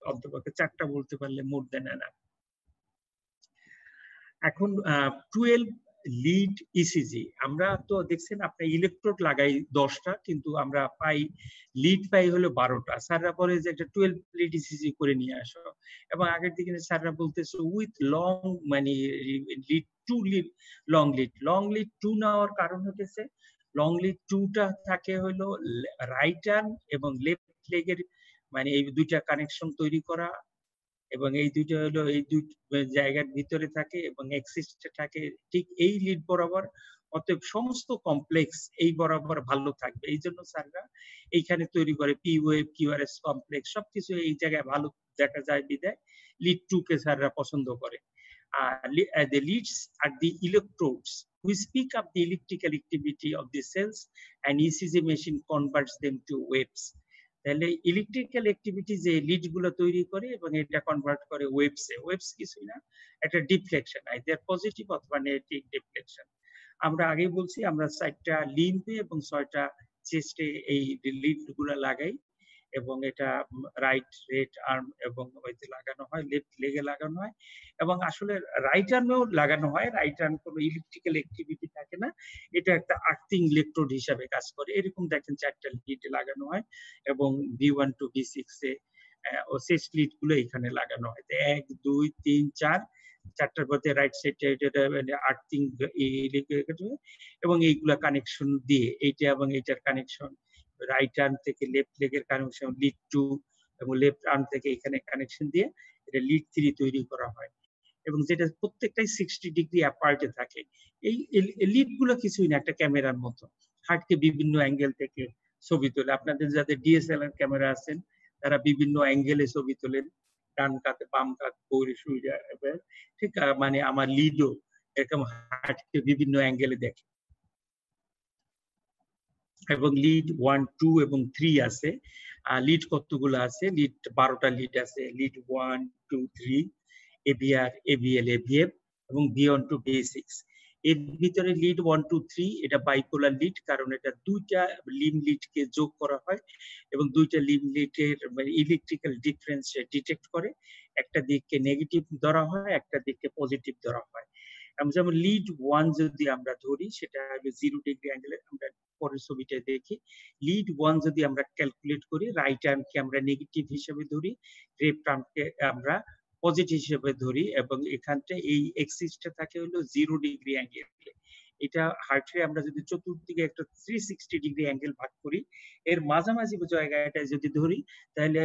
অন্তপক্ষে 4টা বলতে পারলে মোর দেন এনাফ। এখন 12 লিড ইসিজি, আমরা তো দেখছেন আপনার ইলেকট্রোড লাগাই 10টা, কিন্তু আমরা পাই লিড পাই হলো 12টা। স্যাররা বলে যে একটা 12 লিড ইসিজি করে নিয়ে আসো, এবং আগের দিকে স্যাররা বলতেছে উইথ লং মানে লিড 2 লিড, লং লিড 2 নেওয়ার কারণ হতেছে লং লিড 2টা থাকে হলো রাইট আর্ম এবং লেফট লেগের মানে এই দুইটা কানেকশন তৈরি করা, এবং এই দুইটা হলো এই দুই জায়গার ভিতরে থাকে এবং এক্সিস্টে থাকে ঠিক এই লিড বরাবর। অতএব সমস্ত কমপ্লেক্স এই বরাবর ভালো থাকবে, এই জন্য স্যাররা এইখানে তৈরি করে পি ওয়েভ, কিউআরএস কমপ্লেক্স সবকিছু এই জায়গায় ভালো দেখা যায় বিদায় লিড 2 কে স্যাররা পছন্দ করে। The leads are the electrodes. We speak of the electrical activity of the cells, and ECG machine converts them to waves. তাহলে ইলেকট্রিক্যাল অ্যাক্টিভিটি যে লিড গুলো তৈরি করে এবং এটা কনভার্ট করে ওয়েভসে। ওয়েভস কিছুই না, একটা ডিফ্লেকশন, আইদার পজিটিভ অথবা নেগেটিভ ডিফ্লেকশন। আমরা আগেই বলছি আমরা 4টা লিম্বে এবং 6টা চেস্টে এই লিড গুলো লাগাই, এবং এটা রাইট রেট আর্ম এবং ওইতে লাগানো হয়, লেফট লেগে লাগানো হয়, এবং আসলে রাইট আর্মেও লাগানো হয়। রাইট আর্ম কোনো ইলেকট্রিক্যাল অ্যাক্টিভিটি থাকে না, এটা একটা আর্থিং ইলেকট্রোড হিসাবে কাজ করে। এরকম দেখেন 4টা লিড লাগানো হয়, এবং V1 to V6 এ ও শেষ লিড গুলো এখানে লাগানো হয়। 1 2 3 4, 4টার মধ্যে রাইট সাইডে মানে আর্থিং এবং এইগুলা কানেকশন দিয়ে এইটা এবং এইটার কানেকশন, রাইট আর্ম থেকে লেফট লেগের কানেকশন লিড 2, এবং লেফট আর্ম থেকে এখানে কানেকশন দিয়ে এটা লিড 3 তৈরি করা হয়, এবং যেটা প্রত্যেকটাই 60 ডিগ্রি অ্যাপার্টে থাকে। এই লিড গুলো কিছুই না, একটা ক্যামেরার মতো হার্টকে বিভিন্ন অ্যাঙ্গেল থেকে ছবি তোলে। আপনাদের যাদের ডিএসএলআর ক্যামেরা আছেন তারা বিভিন্ন অ্যাঙ্গেলে ছবি তোলেন, ডান কাতে বাম কাত পরে শুয়ে যায়, ঠিক মানে আমার লিডও এরকম হার্টকে বিভিন্ন অ্যাঙ্গেলে দেখে। এবং লিড 1 2 এবং 3 আছে। লিড কতগুলো আছে? লিড 12টা লিড আছে। লিড 1 2 3, এভিআর, এভিএল, এভিএফ এবং V1 to V6। এর ভিতরে লিড 1 2 3 এটা বাইপোলার লিড, কারণ এটা দুইটা লিম লিডকে যোগ করা হয় এবং দুইটা লিম লিডের ইলেকট্রিক্যাল ডিফারেন্স ডিটেক্ট করে। একটা দিককে নেগেটিভ ধরা হয়, একটা দিককে পজিটিভ ধরা হয়। যেমন লিড 1 যদি আমরা ধরি সেটা হলো 0 ডিগ্রি অ্যাঙ্গেলে, আমরা পরের ছবিটা দেখি। লিড 1 যদি আমরা ক্যালকুলেট করি, রাইট আর্মকে আমরা নেগেটিভ হিসেবে ধরি, লেফট আর্মকে আমরা পজিটিভ হিসেবে ধরি, এবং এখানটা এই এক্সিসটা থাকে হলো 0 ডিগ্রি অ্যাঙ্গেলে। এটা হার্টে আমরা যদি চতুর্দিকে একটা 360 ডিগ্রি অ্যাঙ্গেল ভাগ করি, এর মাঝামাঝি জায়গাটা যদি ধরি তাহলে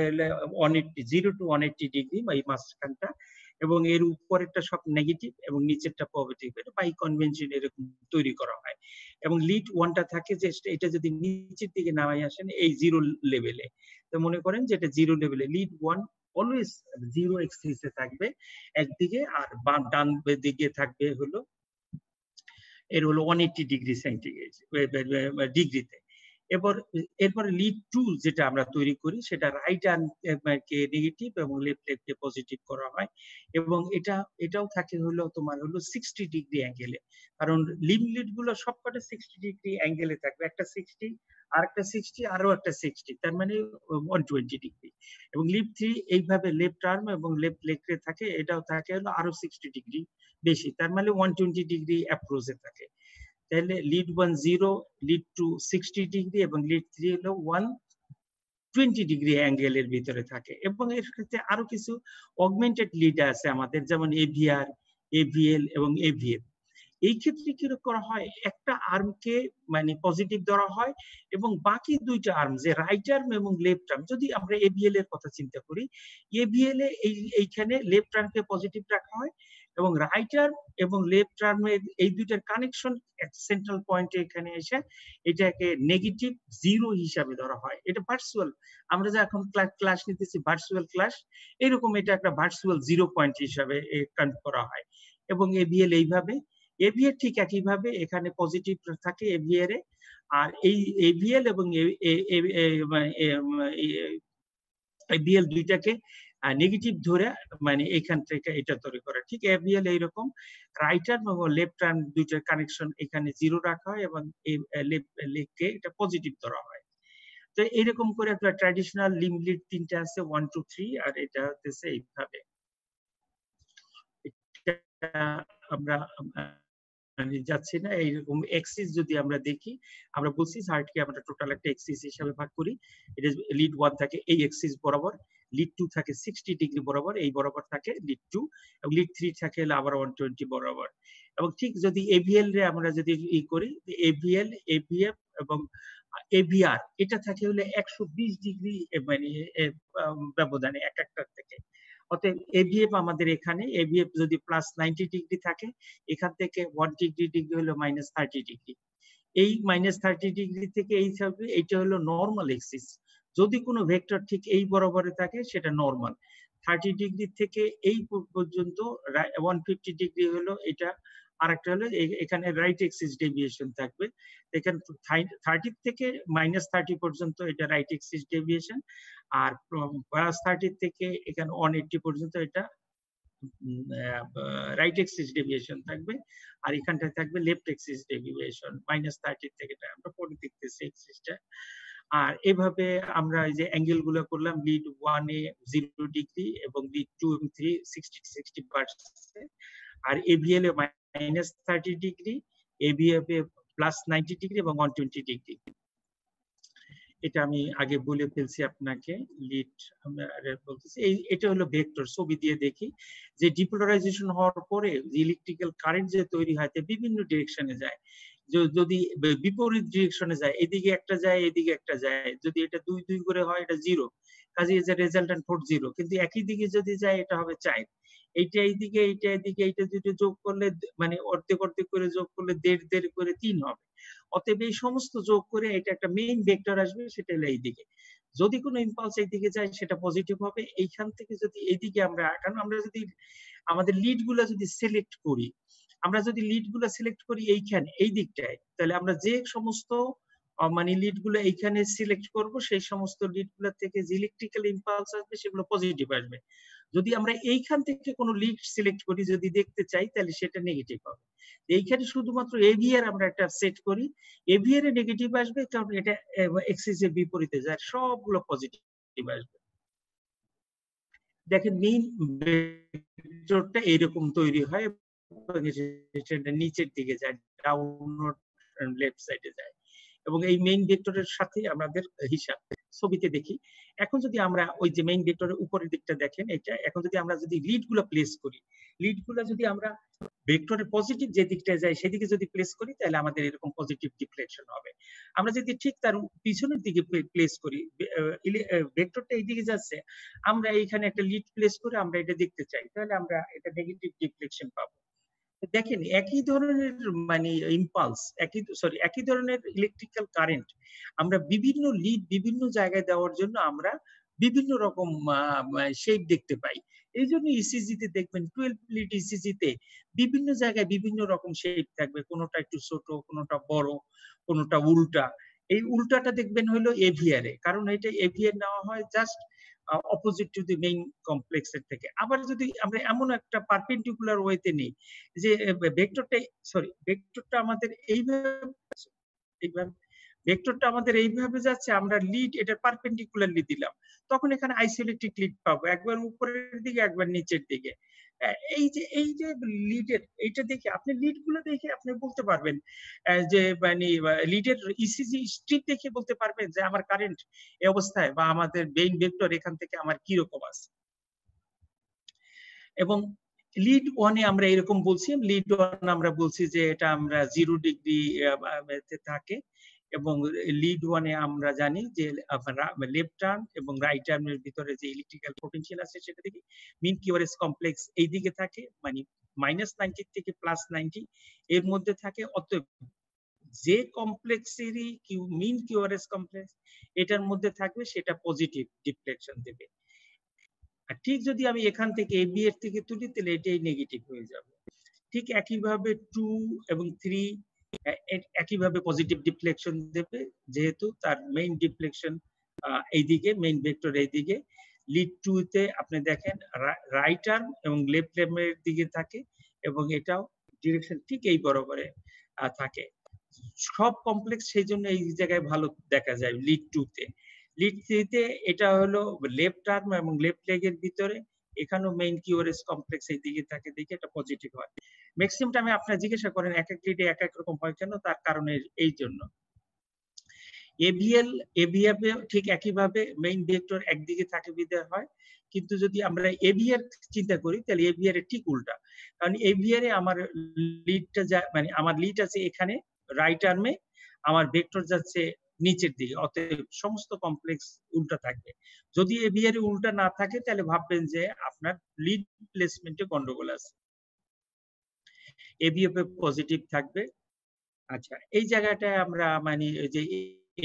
180 0 to 180 ডিগ্রি বা এই মাঝখানটা, এবং এর উপরেরটা সব নেগেটিভ এবং নিচেরটা পজিটিভ। এটা বাই কনভেনশন এরকম তৈরি করা হয়। এবং লিড 1টা থাকে যে এটা যদি নিচের দিকে নামাই আসেন এই 0 লেভেলে, তো মনে করেন যে এটা 0 লেভেলে, লিড 1 অলওয়েজ 0 এক্সিসে থাকবে একদিকে, আর ডান দিকে থাকবে হলো এর হলো 180 ডিগ্রি সেন্টিগ্রেড ডিগ্রিতে। এরপরে লিড 2 যেটা আমরা তৈরি করি সেটা রাইট আর্মকে নেগেটিভ এবং লেফট লেগকে পজিটিভ করা হয়, এবং এটাও থাকে হলো তোমার হলো 60 ডিগ্রি অ্যাঙ্গেলে, কারণ লিম লিড গুলো সবকটা 60 ডিগ্রি অ্যাঙ্গেলে থাকবে, একটা 60 আর একটা 60 আরো একটা 60, তার মানে 120 ডিগ্রি। এবং লিড 3 এইভাবে লেফট আর্ম এবং লেফট লেগে থাকে, এটাও থাকে হলো আরো 60 ডিগ্রি বেশি, তার মানে 120 ডিগ্রি অ্যাপ্রোচে থাকে। তাহলে লিড 1 0, লিড 2 60 ডিগ্রি এবং লিড 3 হলো 120 ডিগ্রি অ্যাঙ্গেলের ভিতরে থাকে। এবং এর ক্ষেত্রে আরো কিছু অগমেন্টেড লিড আছে আমাদের, যেমন এভিআর, এভিএল এবং এভিএফ। এই ক্ষেত্রে কি করা হয়, একটা আর্মকে মানে পজিটিভ ধরা হয় এবং বাকি দুইটা আর্ম যে রাইট আর্ম এবং লেফট আর্ম, যদি আমরা এভিএল এর কথা চিন্তা করি, এভিএল এ এইখানে লেফট আর্মকে পজিটিভ রাখা হয় এবং রাইট আর্ম এবং লেফট আর্মের এই দুইটার কানেকশন সেন্ট্রাল পয়েন্টে এখানে এসে এটাকে নেগেটিভ জিরো হিসাবে ধরা হয়। এটা ভার্চুয়াল, আমরা যে এখন ক্লাস নিতেছি ভার্চুয়াল ক্লাস, এরকম এটা একটা ভার্চুয়াল জিরো পয়েন্ট হিসাবে কাউন্ট করা হয়। এবং এভিএল এইভাবে, এভিএর ঠিক একইভাবে এখানে পজিটিভ থাকে এভিএর এ, আর এই এভিএল এবং এভিএল দুইটাকে নেগেটিভ ধরে মানে এখান থেকে এটা তৈরি করে। ঠিক এভিএল এইরকম, রাইট আর্ম এবং লেফট আর্ম দুইটার কানেকশন এখানে জিরো রাখা হয় এবং লেগকে এটা পজিটিভ ধরা হয়। তো এরকম করে একটা ট্র্যাডিশনাল লিম্ব লিড তিনটা আছে 1 2 3, আর এটা হচ্ছে এইভাবে। আমরা যাচ্ছি না, এইরকম এক্সিস যদি আমরা দেখি, আমরা বলছি হার্টকে আমরা টোটাল একটা এক্সিস হিসাবে ভাগ করি। এটা লিড 1 থাকে এই এক্সিস বরাবর, লিড 2 থাকে 60 ডিগ্রি বরাবর, এই বরাবর থাকে লিড 2, এবং লিড 3 থাকে আবার 120 বরাবর। এবং ঠিক যদি এভিএল রে আমরা যদি করি, এভিএল, এভিএফ এবং এভিআর এটা থাকে হলে 120 ডিগ্রি মানে ব্যবধানে এক একটার থেকে। অতএব এভিএফ আমাদের এখানে, এভিএফ যদি প্লাস 90 ডিগ্রি থাকে, এখান থেকে 1 ডিগ্রি হলো মাইনাস 30 ডিগ্রি। এই মাইনাস 30 ডিগ্রি থেকে এই থাকবে, এইটা হলো নর্মাল এক্সিস। যদি কোনো ভেক্টর ঠিক এই বরাবরে থাকে সেটা নর্মাল। 30 ডিগ্রি থেকে এই পর্যন্ত 150 ডিগ্রি হলো এটা, আরেকটা হলো এখানে রাইট এক্সিস ডেভিয়েশন থাকবে। এখানে 30 থেকে মাইনাস 30 পর্যন্ত এটা রাইট এক্সিস ডেভিয়েশন, আর প্লাস 30 থেকে এখানে 180 পর্যন্ত এটা রাইট এক্সিস ডেভিয়েশন থাকবে, আর এখানটায় থাকবে লেফট এক্সিস ডেভিয়েশন মাইনাস 30 থেকে। আমরা পরে দেখতেছি এক্সিসটা। আর এভাবে আমরা এই যে অ্যাঙ্গেল গুলো করলাম, লিড 1 এ 0 ডিগ্রি এবং লিড 2 এবং 3 60 আর এভিএল এ মাইনাস 30 ডিগ্রি, এভিএফ এ প্লাস 90 ডিগ্রি এবং 120 ডিগ্রি। এটা আমি আগে বলে ফেলছি আপনাকে, লিড আমরা বলতেছি এটা হলো ভেক্টর। ছবি দিয়ে দেখি যে ডিপোলারাইজেশন হওয়ার পরে ইলেকট্রিক্যাল কারেন্ট যে তৈরি হয় বিভিন্ন ডিরেকশনে যায়। যদি বিপরীত ডিরেকশনে যায়, এদিকে একটা যায় এদিকে একটা যায়, যদি এটা 2 2 করে হয় এটা 0, কাজে এর রেজাল্টেন্ট ভোট 0। কিন্তু একই দিকে যদি যায় এটা হবে 4। এইটা এইদিকে এইটা এদিকে, এইটা দুটো যোগ করলে মানে অর্ধেক অর্ধেক করে যোগ করলে 1.5 করে 3 হবে। অতএব এই সমস্ত যোগ করে এটা একটা মেইন ভেক্টর আসবে, সেটা হলো এইদিকে। যদি কোনো ইম্পালস এইদিকে যায় সেটা পজিটিভ হবে। এইখান থেকে যদি এইদিকে আমরা, কারণ আমরা যদি আমাদের লিড গুলা যদি সিলেক্ট করি, আমরা যদি লিড গুলা সিলেক্ট করি এইখানে এই দিকটায়, তাহলে আমরা যে সমস্ত মানে লিড গুলো এইখানে সিলেক্ট করব, সেই সমস্ত লিড গুলা থেকে যে ইলেকট্রিক্যাল ইম্পালস আসবে সেগুলো পজিটিভ আসবে। যদি আমরা এইখান থেকে কোনো লিড সিলেক্ট করি যদি দেখতে চাই, তাহলে সেটা নেগেটিভ হবে। এইখানে শুধুমাত্র এভিআর আমরা একটা সেট করি, এভিআর এ নেগেটিভ আসবে কারণ এটা এক্সিস এর বিপরীতে যায়, সবগুলো পজিটিভ আসবে। দেখেন মেইন ভেক্টরটা এরকম তৈরি হয়, নিচের দিকে যায়, ডাউনওয়ার্ড লেফট সাইডে যায়, এবং এই মেইন ভেক্টরের সাথে আমাদের হিসাব ছবিতে দেখি। এখন যদি আমরা ওই যে মেইন ভেক্টরের উপরের দিকটা দেখেন, এটা এখন যদি আমরা যদি লিড গুলো প্লেস করি, লিড গুলো যদি আমরা ভেক্টরের পজিটিভ যে দিকটা যায় সেদিকে যদি প্লেস করি, তাহলে আমাদের এরকম পজিটিভ ডিফ্লেকশন হবে। আমরা যদি ঠিক তার পিছনের দিকে প্লেস করি, ভেক্টরটা এইদিকে যাচ্ছে, আমরা এইখানে একটা লিড প্লেস করে আমরা এটা দেখতে চাই, তাহলে আমরা এটা নেগেটিভ ডিফ্লেকশন পাবো। দেখেন একই ধরনের মানে ইম্পালস, একই ধরনের ইলেকট্রিক্যাল কারেন্ট আমরা বিভিন্ন লিড বিভিন্ন জায়গায় দেওয়ার জন্য আমরা বিভিন্ন রকম শেপ দেখতে পাই। এই জন্য ইসিজি তে দেখবেন 12 লিড ইসিজি তে বিভিন্ন জায়গায় বিভিন্ন রকম শেপ থাকবে, কোনোটা একটু ছোট, কোনোটা বড়, কোনোটা উল্টা। এই উল্টাটা দেখবেন হলো এভিআর এ, কারণ এটা এভিআর নেওয়া হয় just opposite to the main কমপ্লেক্সের থেকে। আবার যদি আমরা এমন একটা পারপেন্ডিকুলার ওয়েতে নেই যে ভেক্টরটা আমাদের ভেক্টরটা আমাদের এইভাবে যাচ্ছে, আমরা লিড এটা পারপেন্ডিকুলারলি দিলাম, তখন এখানে আইসোইলেকট্রিক লিড পাবো, একবার উপরের দিকে একবার নিচের দিকে। এই যে লিডের এইটা দেখে আপনি লিড গুলো দেখে আপনি বলতে পারবেন যে মানে লিডের ইসিজি স্ট্রিপ দেখে বলতে পারবেন যে আমার কারেন্ট এই অবস্থায় বা আমাদের মেইন ভেক্টর এখান থেকে আমার কি রকম আছে। এবং লিড 1 এ আমরা এরকম বলছি, লিড 1 আমরা বলছি যে এটা আমরা 0 ডিগ্রি থাকে, এবং লিড 1 এ আমরা জানি যে লেফট আর্ম এবং রাইট আর্মের ভিতরে যে ইলেকট্রিক্যাল পোটেনশিয়াল আছে সেটা দেখি মিন কিউআরএস কমপ্লেক্স এই দিকে থাকে, মানে -90 থেকে +90 এর মধ্যে থাকে। অতএব যে কমপ্লেক্সেরই মিন কিউআরএস কমপ্লেক্স এটার মধ্যে থাকবে সেটা পজিটিভ ডিফ্লেকশন দেবে। আর ঠিক যদি আমি এখান থেকে AB এর থেকে তুলি তাহলে এটাই নেগেটিভ হয়ে যাবে। ঠিক একইভাবে 2 এবং 3 একইভাবে পজিটিভ ডিফ্লেকশন দেবে, যেহেতু তার মেইন ডিফ্লেকশন এইদিকে, মেইন ভেক্টর এইদিকে। লিড 2 তে আপনি দেখেন রাইট আর্ম এবং লেফট আর্মের দিকে থাকে এবং এটাও ডিরেকশন ঠিক এই বরাবরে থাকে। সব কমপ্লেক্স সেই জন্য এই জায়গায় ভালো দেখা যায় লিড 2 তে। লিড 3 তে এটা হলো লেফট আর্ম এবং লেফট লেগের ভিতরে, এখানেও মেইন কিউআরএস কমপ্লেক্স এই দিকে থাকে, দেখে এটা পজিটিভ হয়। ম্যাক্সিমাম টাইমে আপনারা জিজ্ঞাসা করেন এক এক লিডে এক এক রকম হয় কেন, তার কারণ এই জন্য। এভিএল ঠিক একইভাবে মেইন ভেক্টর একদিকে থাকে বিধায় হয়, কিন্তু যদি আমরা এভিআর চিন্তা করি তাহলে এভিআর এর ঠিক উল্টা। কারণ এভিআর এ আমার লিডটা মানে আমার লিড আছে এখানে রাইট আর্মে, আমার ভেক্টর যাচ্ছে নিচের দিকে, অতএব সমস্ত কমপ্লেক্স উল্টা থাকবে। যদি এভিআর এ উল্টা না থাকে তাহলে ভাববেন যে আপনার লিড প্লেসমেন্টে গন্ডগোল আছে। এভিএফ এ পজিটিভ থাকবে। আচ্ছা, এই জায়গাটায় আমরা মানে যে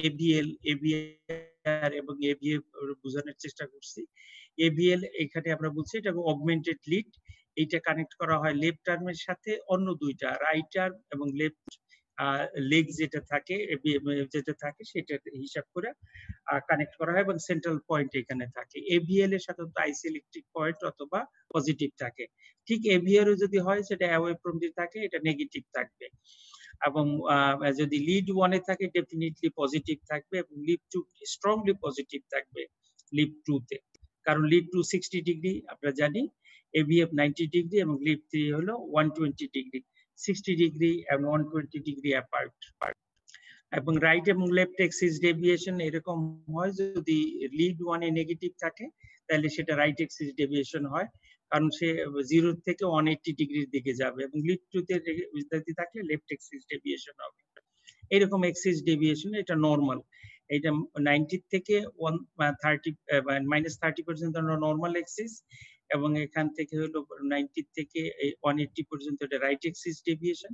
এভিএল, এভিআর এবং এভিএফ বোঝানোর চেষ্টা করছি। এভিএল এখানে আমরা বলছি এটা অগমেন্টেড লিড, এইটা কানেক্ট করা হয় লেফট আর্মের সাথে অন্য দুইটা রাইট আর্ম এবং লেফট লেগ যেটা থাকে সেটা হিসাব করে কানেক্ট করা হয় এবং সেন্ট্রাল পয়েন্ট এখানে থাকে। এভিএল এর সাধারণত আইসোইলেকট্রিক পয়েন্ট অথবা পজিটিভ থাকে। ঠিক এভিআর যদি হয় সেটা অ্যাওয়ে ফ্রম দি থাকে, এটা নেগেটিভ থাকবে। এবং যদি লিড 1 এ থাকে ডেফিনেটলি পজিটিভ থাকবে এবং লিড 2 স্ট্রংলি পজিটিভ থাকবে লিড 2 তে। কারণ লিড 2 60 ডিগ্রি আমরা জানি, এভিএফ 90 ডিগ্রি এবং লিড 3 হলো 120 ডিগ্রি, 60 ডিগ্রি এবং 120 ডিগ্রি অ্যাপার্ট। এবং রাইট এবং লেফট এক্সিস ডেভিয়েশন এরকম হয়, যদি লিড 1 এ নেগেটিভ থাকে তাহলে সেটা রাইট এক্সিস ডেভিয়েশন হয়, কারণ সে 0 থেকে 180 ডিগ্রির দিকে যাবে, এবং লিড 2 তে থাকলে লেফট এক্সিস ডেভিয়েশন হবে। এরকম এক্সিস ডেভিয়েশন এটা নরমাল। এটা 90 থেকে 30 পর্যন্ত নরমাল এক্সিস, এবং এখান থেকে হলো 90 থেকে 180 পর্যন্ত এটা রাইট এক্সিস ডেভিয়েশন।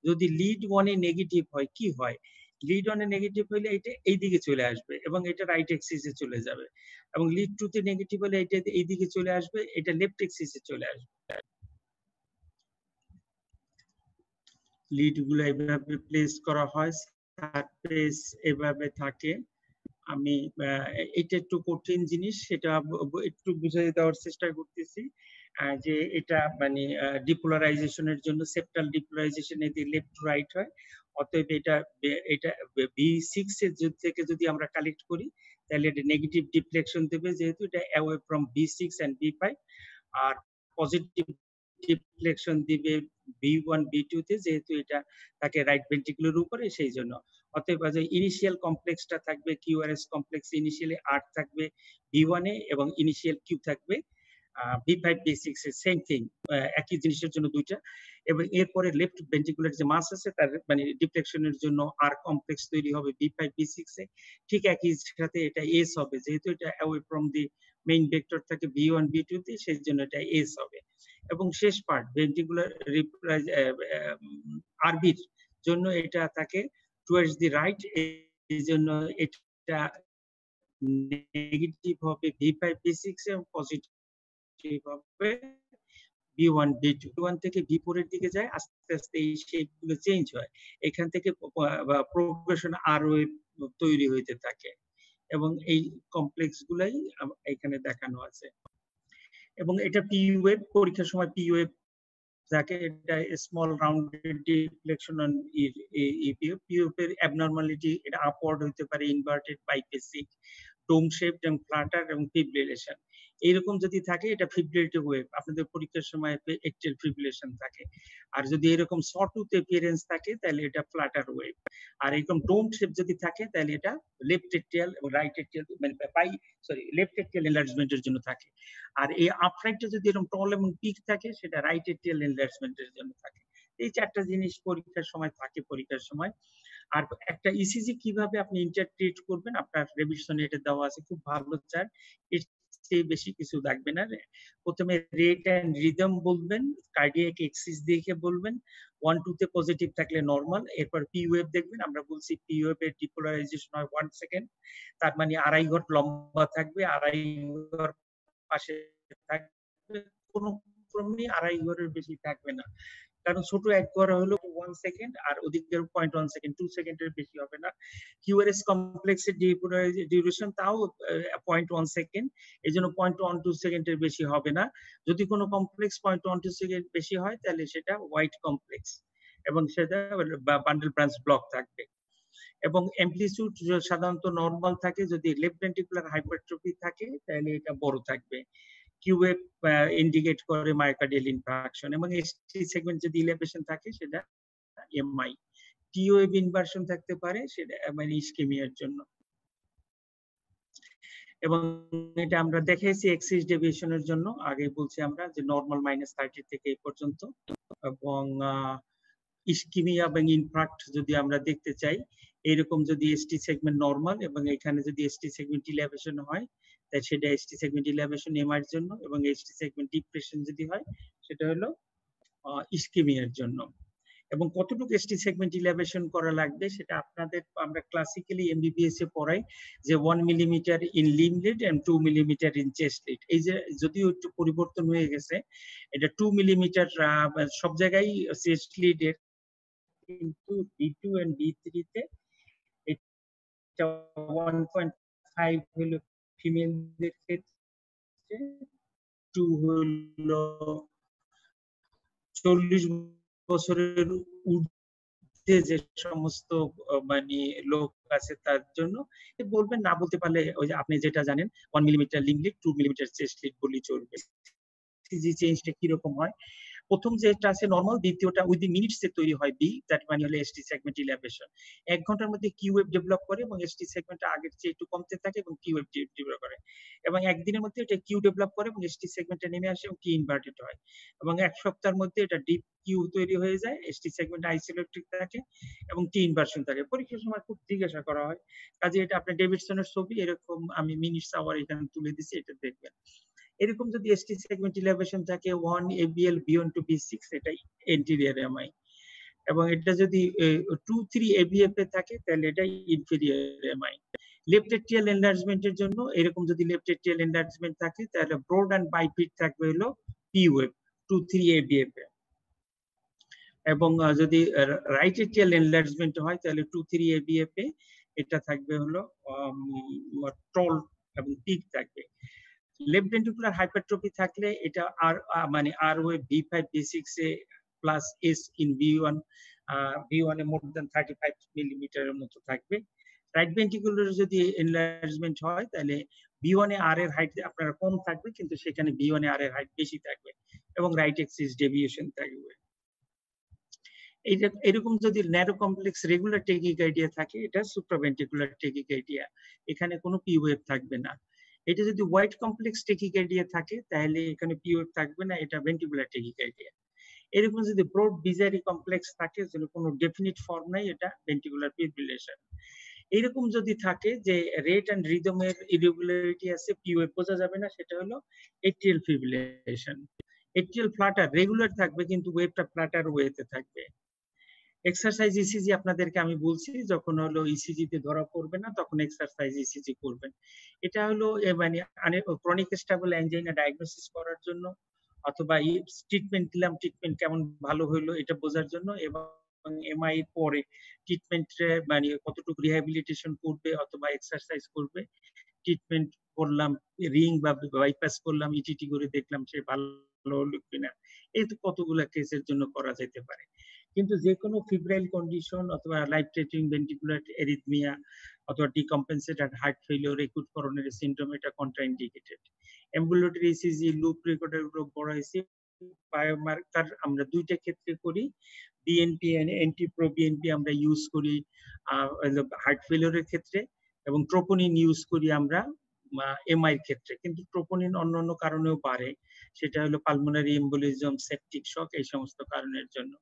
যদি লিড 1 এ নেগেটিভ হয় কি হয়, লিড 1 এ নেগেটিভ হলে এটা এই দিকে চলে আসবে এবং এটা রাইট এক্সিসে চলে যাবে, এবং লিড 2 তে নেগেটিভ হলে এটা এই দিকে চলে আসবে, এটা লেফট এক্সিসে চলে আসবে। লিড গুলো এভাবে প্লেস করা হয়, সারফেস এভাবে থাকে। আমি এটা একটু কঠিন জিনিস, সেটা একটু বুঝিয়ে দেওয়ার চেষ্টা করতেছি যে এটা মানে ডিপোলারাইজেশনের জন্য সেপ্টাল ডিপোলারাইজেশন এর লেফট টু রাইট হয়। অতএব এটা B6 এর থেকে যদি আমরা কালেক্ট করি তাহলে এটা নেগেটিভ ডিফ্লেকশন দেবে, যেহেতু এটা away from B6 and B5, আর পজিটিভ ডিফ্লেকশন দিবে B1 B2 তে, যেহেতু এটা থাকে রাইট ভেন্ট্রিকুলার উপরে, সেই জন্য। অতএব ইনিশিয়াল কমপ্লেক্সটা থাকবে কিউআরএস কমপ্লেক্স, ইনিশিয়ালি R থাকবে B1 এ এবং ইনিশিয়াল Q থাকবে B5 B6 এর, সেম থিং, একই জিনিসের জন্য দুইটা। এবং এরপরে লেফট ভেন্ট্রিকুলার যে মাস আছে তার মানে ডিফ্লেকশনের জন্য R কমপ্লেক্স তৈরি হবে B5 B6 এ, ঠিক একই সাথে এটা S হবে, যেহেতু এটা away from the main vector থাকে B1 B2 তে, সেই জন্য এটা S হবে। এবং শেষ পার্ট ভেন্ট্রিকুলার আরবির জন্য এটা থাকে টুয়ার্ডস দি রাইট, এই জন্য এটা নেগেটিভ হবে B5 B6 এবং পজিটিভ হবে B1 B2। B1 থেকে B4 এর দিকে যায়, আস্তে আস্তে এই শেপ গুলো চেঞ্জ হয়, এখান থেকে প্রোগ্রেশন আর ওয়েভ তৈরি হইতে থাকে, এবং এই কমপ্লেক্স গুলাই এখানে দেখানো আছে। এবং এটা পি ওয়েভ, পরীক্ষার সময় পি ওয়েভ থাকে, এটা স্মল রাউন্ডেড ডিফ্লেকশন অন পিওপ এর অ্যাবনরমালিটি, এটা আপওয়ার্ড হতে পারে, ইনভার্টেড, বাইফেসিক, ডোম শেপড এবং ফ্ল্যাটার এবং ফিব্রিলেশন। এইরকম যদি থাকে এটা ফিব্রিলেটিভ ওয়েভ, আপনাদের পরীক্ষার সময় একটেল ফিব্রিলেশন থাকে। আর যদি এরকম সটুথ অ্যাপিয়ারেন্স থাকে তাহলে এটা ফ্ল্যাটার ওয়েভ। আর এরকম ডোম শেপ যদি থাকে তাহলে এটা লেফট এট্রিয়াল এবং রাইট এট্রিয়াল মানে লেফট এট্রিয়াল এনলার্জমেন্টের জন্য থাকে। আর এই আপরাইটটা যদি এরকম টল এবং পিক থাকে সেটা রাইট এট্রিয়াল এনলার্জমেন্টের জন্য থাকে। এই চারটা জিনিস পরীক্ষার সময় থাকে পরীক্ষার সময়। আর একটা ইসিজি কিভাবে আপনি ইন্টারপ্রেট করবেন আপনার রিভিশনে এটা দেওয়া আছে, খুব ভালো চার্ট। চেয়ে বেশি কিছু লাগবে না। প্রথমে রেট এন্ড রিদম বলবেন, কার্ডিয়াক এক্সিস দেখে বলবেন। 1-2 তে পজিটিভ থাকলে নরমাল, এরপর পি ওয়েভ দেখবেন। আমরা বলছি পি ওয়েভের ডিপোলারাইজেশন হয় 1 সেকেন্ড, তার মানে 2.5 ঘট লম্বা থাকবে, 2.5 ঘর পাশে থাকবে, কোনো ক্রমেই 2.5 ঘরের বেশি থাকবে না। কারণ ছোট এক ঘর হলো 1 সেকেন্ড, আর ওদিকের 0.1 সেকেন্ড, 2 সেকেন্ডের বেশি হবে না। কিউআরএস কমপ্লেক্সের ডিউরেশন তাও 0.1 সেকেন্ড, এইজন্য 0.12 সেকেন্ডের বেশি হবে না। যদি কোনো কমপ্লেক্স 0.12 সেকেন্ড বেশি হয় তাহলে সেটা হোয়াইট কমপ্লেক্স, এবং সেটা বান্ডেল ব্রাঞ্চ ব্লক থাকবে। এবং অ্যামপ্লিটিউড সাধারণত নরমাল থাকে, যদি লেফট ভেন্ট্রিকুলার হাইপারট্রফি থাকে তাহলে এটা বড় থাকবে। কিউওয়েভ ইন্ডিকেট করে মায়োকার্ডিয়াল ইনফার্কশন, এবং এসটি সেগমেন্ট যদি ইলেভেশন থাকে সেটা এমআই। টিওয়েভ ইনভার্সন থাকতে পারে, সেটা মানে ইসকেমিয়ার জন্য। এবং এটা আমরা দেখাইছি এক্সিস ডেভিয়েশনের জন্য, আগে বলছি আমরা যে নরমাল -30 থেকে এই পর্যন্ত। এবং ইসকেমিয়া এবং ইনফার্ক্ট যদি আমরা দেখতে চাই, এরকম যদি এসটি সেগমেন্ট নরমাল এবং এখানে যদি এসটি সেগমেন্ট ইলেভেশন হয় তাই সেটা এসটি সেগমেন্ট ইলেভেশন এমআর জন্য, এবং এসটি সেগমেন্ট ডিপ্রেশন যদি হয় সেটা হলো ইসকেমিয়ার জন্য। এবং কতটুকু এসটি সেগমেন্ট ইলেভেশন করা লাগবে সেটা আপনাদের, আমরা ক্লাসিক্যালি এমবিবিএস এ পড়াই যে 1 millimetre in limb lead and 2 millimetre in chest lead. এই যে যদিও একটু পরিবর্তন হয়ে গেছে, এটা 2 মিলিমিটার সব জায়গায় চেস্ট লিডের, কিন্তু B2 and B3 তে এটা 1.5 হলো ফিমেলদের ক্ষেত্রে, 2 হলো 40 বছরের ঊর্ধ্বে যে সমস্ত মানে লোক আছে তার জন্য। বলবেন না বলতে পারলে ওই যে আপনি যেটা জানেন 1 millimetre limb lead, 2 millimetre chest lead বললেই চলবে। সিজি চেঞ্জটা কিরকম হয়, প্রথম যেটা আছে নরমাল, দ্বিতীয়টা উইদিন মিনিটস এ তৈরি হয় বি, দ্যাট মানে হলো এসটি সেগমেন্ট ইলেভেশন। 1 ঘন্টার মধ্যে কিউ ওয়েভ ডেভেলপ করে এবং এসটি সেগমেন্টটা আগের চেয়ে একটু কমতে থাকে এবং কিউ ওয়েভ ডেভেলপ করে, এবং একদিনের মধ্যে এটা কিউ ডেভেলপ করে এবং এসটি সেগমেন্টটা নেমে আসে এবং কি ইনভার্টেড হয়, এবং এক সপ্তাহের মধ্যে এটা ডিপ কিউ তৈরি হয়ে যায়, এসটি সেগমেন্ট আইসোলেটেড থাকে এবং টি ইনভার্সন থাকে। পরীক্ষার সময় খুব জিজ্ঞাসা করা হয়, কাজে এটা আপনি ডেভিডসনের ছবি, এরকম আমি মিনিটস আওয়ার এখানে তুলে দিছি, এটা দেখবেন। এরকম যদি এসটি সেগমেন্ট ইলেভেশন থাকে 1 ABL B1 to B6, এটা এন্টিরিয়র এমআই, এবং এটা যদি 2-3 ABF এ থাকে তাহলে এটা ইনফেরিয়র এমআই। লেফট এট্রিয়াল এনলার্জমেন্টের জন্য এরকম যদি লেফট এট্রিয়াল এনলার্জমেন্ট থাকে তাহলে ব্রড এন্ড বাইপিট থাকবে হলো পি ওয়েভ 2-3 ABF এ, এবং যদি রাইট এট্রিয়াল এনলার্জমেন্ট হয় তাহলে 2-3 ABF এ এটা থাকবে হলো টল এবং পিক থাকবে। লেফট ভেন্ট্রিকুলার হাইপারট্রফি থাকলে এটা আর মানে আর ওয়েভ V5 V6 এ plus S in V1, V1 এ মোর দ্যান 35 মিলিমিটারের মতো থাকবে। রাইট ভেন্ট্রিকুলার যদি এনলার্জমেন্ট হয় তাহলে V1 এ আর এর হাইট আপনার কম থাকবে, কিন্তু সেখানে V1 এ আর এর হাইট বেশি থাকবে এবং রাইট এক্সিস ডেভিয়েশন থাকবে। এরকম যদি ন্যারো কমপ্লেক্স রেগুলার টেকিকার্ডিয়া থাকে এটা সুপ্রাভেন্ট্রিকুলার টেকিকার্ডিয়া, এখানে কোনো পি ওয়েভ থাকবে না। এটা যদি হোয়াইট কমপ্লেক্স টেকিকার্ডিয়া থাকে তাহলে এখানে পি ওয়েভ থাকবে না, এটা ভেন্ট্রিকুলার টেকিকার্ডিয়া। এরকম যদি ব্রড বিজারি কমপ্লেক্স থাকে, যেন কোনো ডেফিনিট ফর্ম নাই, এটা ভেন্ট্রিকুলার ফিব্রিলেশন। এরকম যদি থাকে যে রেট এন্ড রিদমের ইরেগুলারিটি আছে, পি ওয়েভ বোঝা যাবে না, সেটা হলো atrial fibrillation. Atrial Flutter regular থাকবে কিন্তু ওয়েভটা ফ্লাটার ওয়েতে থাকবে। এক্সারসাইজ ইসিজি আপনাদেরকে আমি বলছি, যখন হলো ইসিজি তে ধরা পড়বে না তখন এক্সারসাইজ ইসিজি করবেন। এটা হলো মানে ক্রনিক স্টেবল অ্যানজাইনা ডায়াগনোসিস করার জন্য, অথবা ট্রিটমেন্ট দিলাম, ট্রিটমেন্ট কেমন ভালো হলো এটা বোঝার জন্য, এবং এমআই পরে ট্রিটমেন্ট মানে কতটুকু রিহ্যাবিলিটেশন করবে অথবা এক্সারসাইজ করবে, ট্রিটমেন্ট করলাম, রিং বা বাইপাস করলাম, ইটিটি করে দেখলাম সে ভালো হলো কিনা, এই তো কতগুলো কেসের জন্য করা যেতে পারে। কিন্তু যে কোনো ফিব্রাইল কন্ডিশন অথবা লাইফ থ্রেটানিং ভেন্ট্রিকুলার এরিথমিয়া অথবা decompensated heart failure, acute coronary syndrome, এটা কন্ট্রাইন্ডিকেটেড। অ্যাম্বুলেটরি ইসিজি, লুপ রেকর্ডের উপর বড় হয়েছে। বায়োমার্কার আমরা দুইটা ক্ষেত্রে করি, বিএনপি এন্টি প্রো বিএনপি আমরা ইউজ করি হার্ট ফেলিওরের ক্ষেত্রে, এবং ট্রোপোনিন ইউজ করি আমরা এমআই এর ক্ষেত্রে। কিন্তু ট্রোপোনিন অন্যান্য কারণেও বাড়ে, সেটা হলো পালমোনারি এম্বোলিজম, সেপটিক শক, এই সমস্ত কারণের জন্য।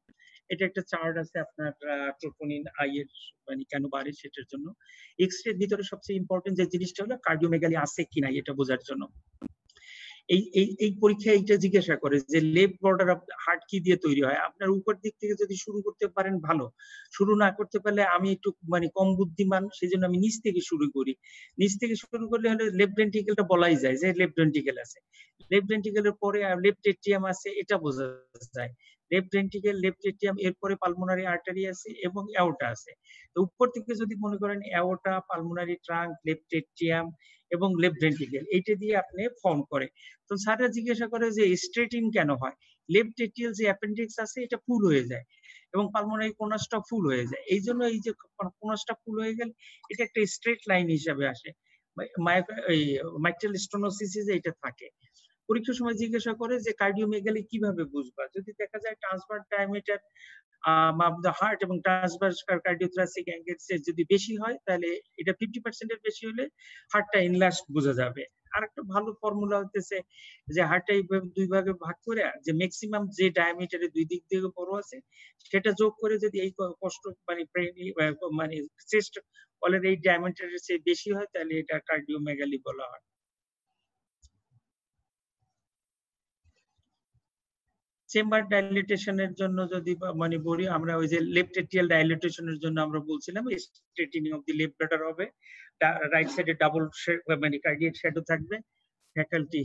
এটা একটা চার্ট আছে আপনার ট্রোপোনিন আই এর মানে কেন বাড়ে সেটার জন্য। এক্স রে ভিতরে সবচেয়ে ইম্পর্টেন্ট যে জিনিসটা হলো কার্ডিওমেগালি আছে কিনা এটা বোঝার জন্য। এই পরীক্ষায় এইটা জিজ্ঞাসা করে যে লেফট বর্ডার অফ হার্ট কি দিয়ে তৈরি হয়। আপনার উপর দিক থেকে যদি শুরু করতে পারেন ভালো, শুরু না করতে পারলে আমি একটু মানে কম বুদ্ধিমান, সেই জন্য আমি নিচ থেকে শুরু করি। নিচ থেকে শুরু করলে হলে লেফট ভেন্ট্রিকেলটা বলাই যায় যে লেফট ভেন্ট্রিকেল আছে, লেফট ভেন্ট্রিকেলের পরে লেফট এট্রিয়াম আছে, এটা বোঝা যায়। লেফট ভেন্ট্রিকেল, লেফট এট্রিয়াম, এরপরে পালমোনারি আর্টারি আছে এবং অ্যাওর্টা আছে। তো উপর থেকে যদি মনে করেন aorta, pulmonary trunk, left atrium এবং লেফট ভেন্ট্রিকেল, এইটা দিয়ে আপনি ফর্ম করে। তো স্যাররা জিজ্ঞাসা করে যে স্ট্রেটিং কেন হয়? লেফট এট্রিয়াল যে অ্যাপেন্ডিক্স আছে এটা ফুল হয়ে যায় এবং পালমোনারি কোনাসটা ফুল হয়ে যায়। এই জন্য এই যে কোনাসটা ফুল হয়ে গেল, এটা একটা স্ট্রেট লাইন হিসাবে আসে। মাইট্রাল স্টেনোসিসে এটা থাকে। পরীক্ষার সময় জিজ্ঞাসা করে যে কার্ডিওমেগালি কিভাবে বুঝবা? যদি দেখা যায় transverse diameter of the heart এবং ট্রান্সভার্স কার্ডিওথোরাসিক অ্যাঙ্গেল যদি বেশি হয়, তাহলে এটা 50% এর বেশি হলে হার্টটা এনলার্জড বোঝা যাবে। আরেকটা ভালো ফর্মুলা হচ্ছে যে হার্টটা এইভাবে দুই ভাগে ভাগ করে যে ম্যাক্সিমাম যে ডায়ামিটারে দুই দিক থেকে বড় আছে সেটা যোগ করে যদি এই কষ্ট মানে মানে চেস্ট ওয়ালের এই ডায়ামিটারের চেয়ে বেশি হয়, তাহলে এটা কার্ডিওমেগালি বলা হয়। চেম্বার ডাইলেটেশনের জন্য যদি মানে বলি, আমরা ওই যে লেফট এট্রিয়াল ডাইলেটেশনের জন্য আমরা বলছিলাম straightening of the left bladder হবে, রাইট সাইডে ডাবল মানে কার্ডিয়াক শ্যাডো থাকবে, ফ্যাকাল্টি।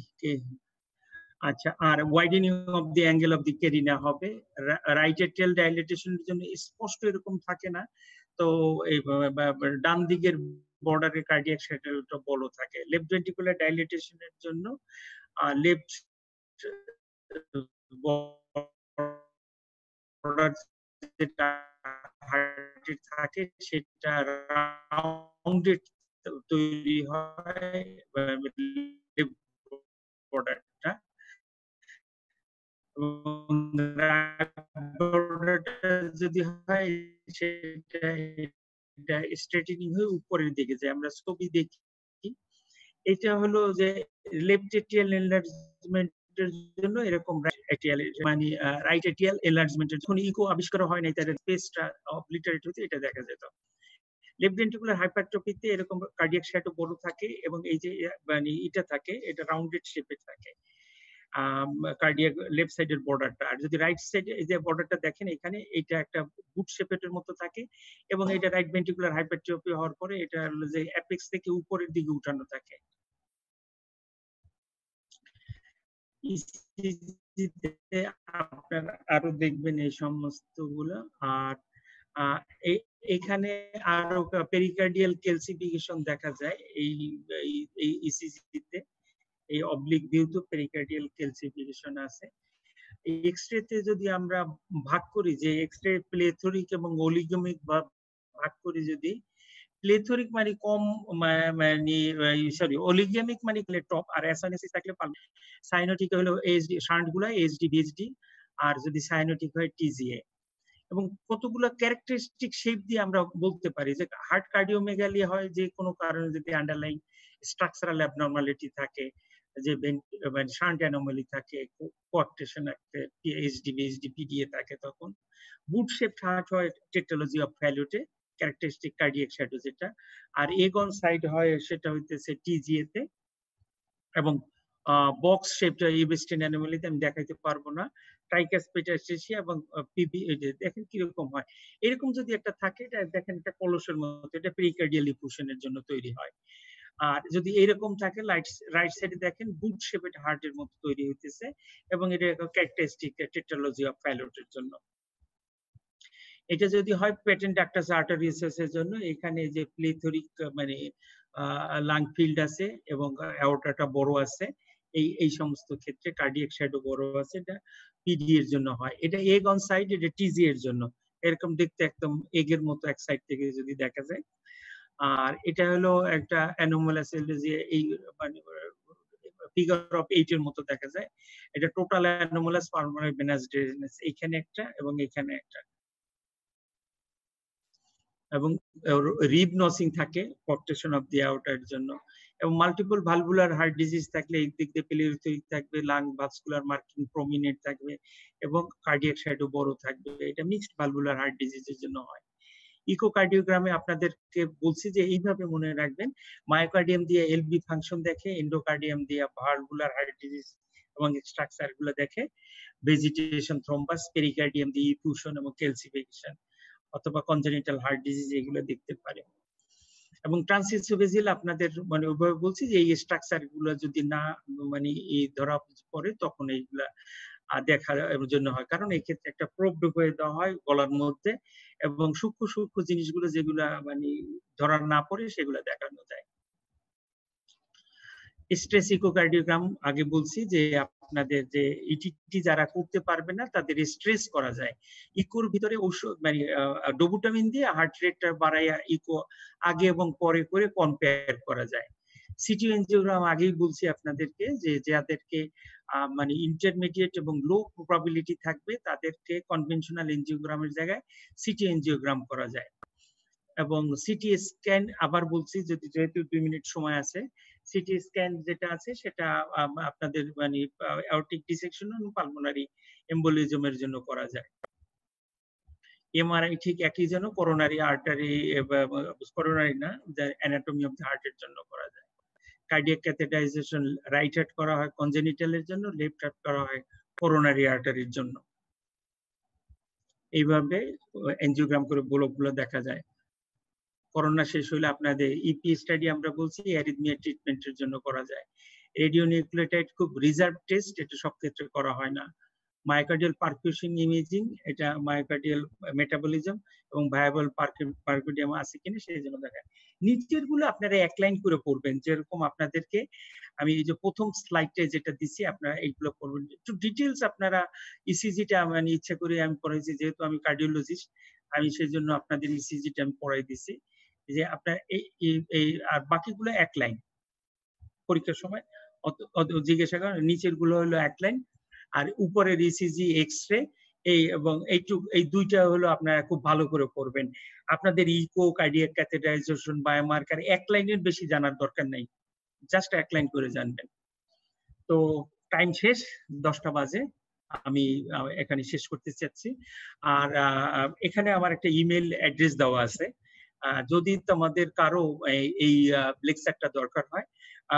আচ্ছা, আর widening of the angle of the carina হবে। রাইট এট্রিয়াল ডাইলেটেশনের জন্য স্পষ্ট এরকম থাকে না, তো এই ডান দিকের বর্ডারে কার্ডিয়াক শ্যাডোটা বড় থাকে। লেফট ভেন্ট্রিকুলার ডাইলেটেশনের জন্য লেফট বর্ডার যেটা হার্টে থাকে সেটা রাউন্ডেড তৈরি হয় বর্ডারটা, যদি হয় সেটা স্ট্রেটেনিং হয়ে উপরের দিকে যায়। আমরা ছবি দেখি, এটা হলো যে লেফট এট্রিয়াল এনলার্জমেন্টের জন্য এরকম মানে রাইট এট্রিয়াল এনলার্জমেন্টের যখন ইকো আবিষ্কার হয় নাই, তাদের স্পেসটা অবলিটারেট হতে এটা দেখা যেত। লেফট ভেন্ট্রিকুলার হাইপারট্রফিতে এরকম কার্ডিয়াক শ্যাডো বড় থাকে এবং এই যে মানে এটা থাকে, এটা রাউন্ডেড শেপে থাকে কার্ডিয়াক লেফট সাইডের বর্ডারটা। আর যদি রাইট সাইডে এই যে বর্ডারটা দেখেন এখানে, এটা একটা বুট শেপের মতো থাকে এবং এটা রাইট ভেন্ট্রিকুলার হাইপারট্রফি হওয়ার পরে এটা হলো যে অ্যাপেক্স থেকে উপরের দিকে উঠানো থাকে। আপনারা আরো দেখবেন এই সমস্ত গুলো। আর এখানে আরো পেরিকার্ডিয়াল ক্যালসিফিকেশন দেখা যায় এই ইসিজিতে, এই অবলিক ভিউ তো পেরিকার্ডিয়াল ক্যালসিফিকেশন আছে। এই এক্সরেতে যদি আমরা ভাগ করি যে এক্সরে প্লেথরিক এবং অলিগমিক ভাগ করি, যদি প্লেথরিক মানে কম মানে সরি অলিগমিক মানে টপ, আর অ্যাসাইনোসিস থাকলে সাইনোটিক হলো এইচডি শান্ট গুলা এইচডি বিএইচডি, আর যদি সাইনোটিক হয় টিজিএ। এবং কতগুলো ক্যারেক্টারিস্টিক শেপ দিয়ে আমরা বলতে পারি যে হার্ট কার্ডিওমেগালি হয় যে কোনো কারণে যদি আন্ডারলাইং স্ট্রাকচারাল অ্যাবনরমালিটি থাকে, যে মানে শান্ট অ্যানোমালি থাকে, কোঅ্যাক্টেশন থাকে, এইচডি বিএইচডি পিডিএ থাকে, তখন বুট শেপ হার্ট হয় টেট্রালজি অফ ফ্যালুটে, ক্যারেক্টারিস্টিক কার্ডিয়াক শ্যাডো যেটা। আর এগন সাইড হয় সেটা হইতেছে টিজিএ তে, এবং বক্স শেপটা ইউবেস্টিন অ্যানোমালিতে আমি দেখাইতে পারবো না। ট্রাইকাসপেটাসিয়া এবং পিবি দেখেন কিরকম হয়। এরকম যদি একটা থাকে, এটা দেখেন একটা কলসের মতো, এটা পেরিকার্ডিয়াল ডিফিউশনের জন্য তৈরি হয়। আর যদি এরকম থাকে রাইট সাইডে দেখেন বুট শেপেড হার্টের মতো তৈরি হইতেছে, এবং এটা ক্যারেক্টারিস্টিক টেট্রালজি অফ ফ্যালুটের জন্য। এটা যদি হয় পেটেন্ট ডাক্টাস আর্টারিয়াসিস এর জন্য, এখানে যে প্লেথরিক মানে লাং ফিল্ড আছে এবং অ্যাওর্টাটা বড় আছে, এই সমস্ত ক্ষেত্রে কার্ডিয়াক শ্যাডো বড় আছে, এটা পিডি এর জন্য হয়। এটা এগ অন সাইড, এটা টিজি এর জন্য। এরকম দেখতে একদম এগের মতো এক সাইড থেকে যদি দেখা যায়। আর এটা হলো একটা অ্যানোমালাস, যে এই মানে ফিগার অফ 8 এর মতো দেখা যায়। এটা total anomalous pulmonary venous drainage, এইখানে একটা এবং এখানে একটা, এবং রিব নসিং থাকে প্রটেকশন অফ দি আউটার জন্য। এবং মাল্টিপল ভালভুলার হার্ট ডিজিজ থাকলে এই দিক দিয়ে পেলিওরিথরিক থাকবে, লাং ভাস্কুলার মার্কিং প্রমিনেন্ট থাকবে এবং কার্ডিয়াক শ্যাডো বড় থাকবে। এটা মিক্সড ভালভুলার হার্ট ডিজিজের জন্য হয়। ইকোকার্ডিওগ্রামে আপনাদেরকে বলছি যে এইভাবে মনে রাখবেন, মায়োকার্ডিয়াম দিয়ে এলবি ফাংশন দেখে, এন্ডোকার্ডিয়াম দিয়ে ভালভুলার হার্ট ডিজিজ এবং স্ট্রাকচার গুলো দেখে, ভেজিটেশন, থ্রম্বাস, পেরিকার্ডিয়াম দিয়ে ইফিউশন এবং ক্যালসিফিকেশন অথবা কনজেনিটাল হার্ট ডিজিজ এগুলো দেখতে পারে। এবং ট্রান্সইসোভেজিল আপনাদের মানে ওইভাবে বলছি যে এই স্ট্রাকচার গুলো যদি না মানে এই ধরা পড়ে তখন এইগুলা দেখার জন্য হয়, কারণ এই ক্ষেত্রে একটা প্রোব ঢুকিয়ে দেওয়া হয় গলার মধ্যে এবং সূক্ষ্ম সূক্ষ্ম জিনিসগুলো যেগুলা মানে ধরা না পড়ে সেগুলো দেখানো যায়। স্ট্রেস ইকোকার্ডিওগ্রাম আগে বলছি যে আপনাদের যে ইটিটি যারা করতে পারবে না তাদের স্ট্রেস করা যায়। ইকোর ভিতরে ঔষধ মানে ডোবুটামিন দিয়ে হার্ট রেটটা বাড়াইয়া ইকো আগে এবং পরে করে কম্পেয়ার করা যায়। সিটি এনজিওগ্রাম আগেই বলছি আপনাদেরকে যে যাদেরকে মানে ইন্টারমিডিয়েট এবং লো প্রবাবিলিটি থাকবে তাদেরকে কনভেনশনাল এনজিওগ্রামের জায়গায় সিটি এনজিওগ্রাম করা যায়। এবং সিটি স্ক্যান আবার বলছি যদি যেহেতু 2 মিনিট সময় আছে, সিটি স্ক্যান যেটা আছে সেটা আপনাদের মানে অ্যাওর্টিক ডিসেকশন এবং পালমোনারি এম্বোলিজমের জন্য করা যায়। এমআরআই ঠিক একই যেন করোনারি আর্টারি, করোনারি না, অ্যানাটমি অফ দ্য হার্টের জন্য করা যায়। কার্ডিয়াক ক্যাথেটারাইজেশন রাইট হার্ট করা হয় কনজেনিটালের জন্য, লেফট হার্ট করা হয় করোনারি আর্টারির জন্য। এইভাবে এনজিওগ্রাম করে ব্লকগুলো দেখা যায়। করোনা শেষ হলে আপনাদের ইপি স্টাডি আমরা বলছি অ্যারিথমিয়া ট্রিটমেন্টের জন্য করা যায়। রেডিও নিউক্লিওটাইড খুব রিজার্ভ টেস্ট, এটা সব ক্ষেত্রে করা হয় না। মায়োকার্ডিয়াল পারকিউশন ইমেজিং, এটা মায়োকার্ডিয়াল মেটাবলিজম এবং ভায়াবল পারকিউডিয়াম আছে কিনা সেই জন্য দেখায়। নিচের গুলো আপনারা এক লাইন করে পড়বেন, যেরকম আপনাদেরকে আমি এই যে প্রথম স্লাইডে যেটা দিচ্ছি আপনারা এইগুলো পড়বেন। একটু ডিটেলস আপনারা ইসিজিটা মানে ইচ্ছা করে আমি পড়াইছি, যেহেতু আমি কার্ডিওলজিস্ট আমি সেই জন্য আপনাদের ইসিজিটা আমি পড়াই দিছি যে আপনার এই আর বাকিগুলো এক লাইন পরীক্ষার সময় জিজ্ঞাসা করেন। নিচের গুলো হলো এক লাইন আর উপরের ইসিজি এক্স-রে এই এবং এই দুইটা হলো আপনারা খুব ভালো করে পড়বেন। আপনাদের ইকো, কার্ডিয়াক ক্যাথেটারাইজেশন, বায়োমার্কার এক লাইনের বেশি জানার দরকার নাই, জাস্ট এক লাইন করে জানবেন। তো টাইম শেষ, 10টা বাজে, আমি এখানে শেষ করতে চাচ্ছি। আর এখানে আমার একটা ইমেল অ্যাড্রেস দেওয়া আছে, যদি তোমাদের কারো এই লেকচারটা দরকার হয়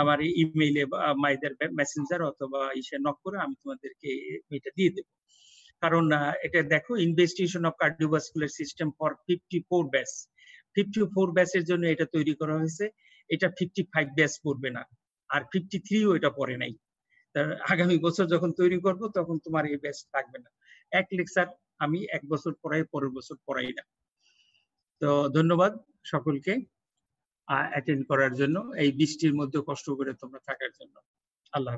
আমার ইমেইলে মাইদের মেসেঞ্জার অথবা ইসে নক করে আমি তোমাদেরকে এটা দিয়ে দেব। কারণ এটা দেখো investigation of cardiovascular system for 54 batch, 54 ব্যাচের জন্য এটা তৈরি করা হয়েছে। এটা 55 ব্যাচ পড়বে না, আর 53ও এটা পড়ে নাই। আগামী বছর যখন তৈরি করব তখন তোমার এই ব্যাচ থাকবে না। এক লেকচার আমি 1 বছর পড়াই, পরের বছর পড়াই না। তো ধন্যবাদ সকলকে অ্যাটেন্ড করার জন্য, এই বৃষ্টির মধ্যে কষ্ট করে তোমরা থাকার জন্য। আল্লাহ।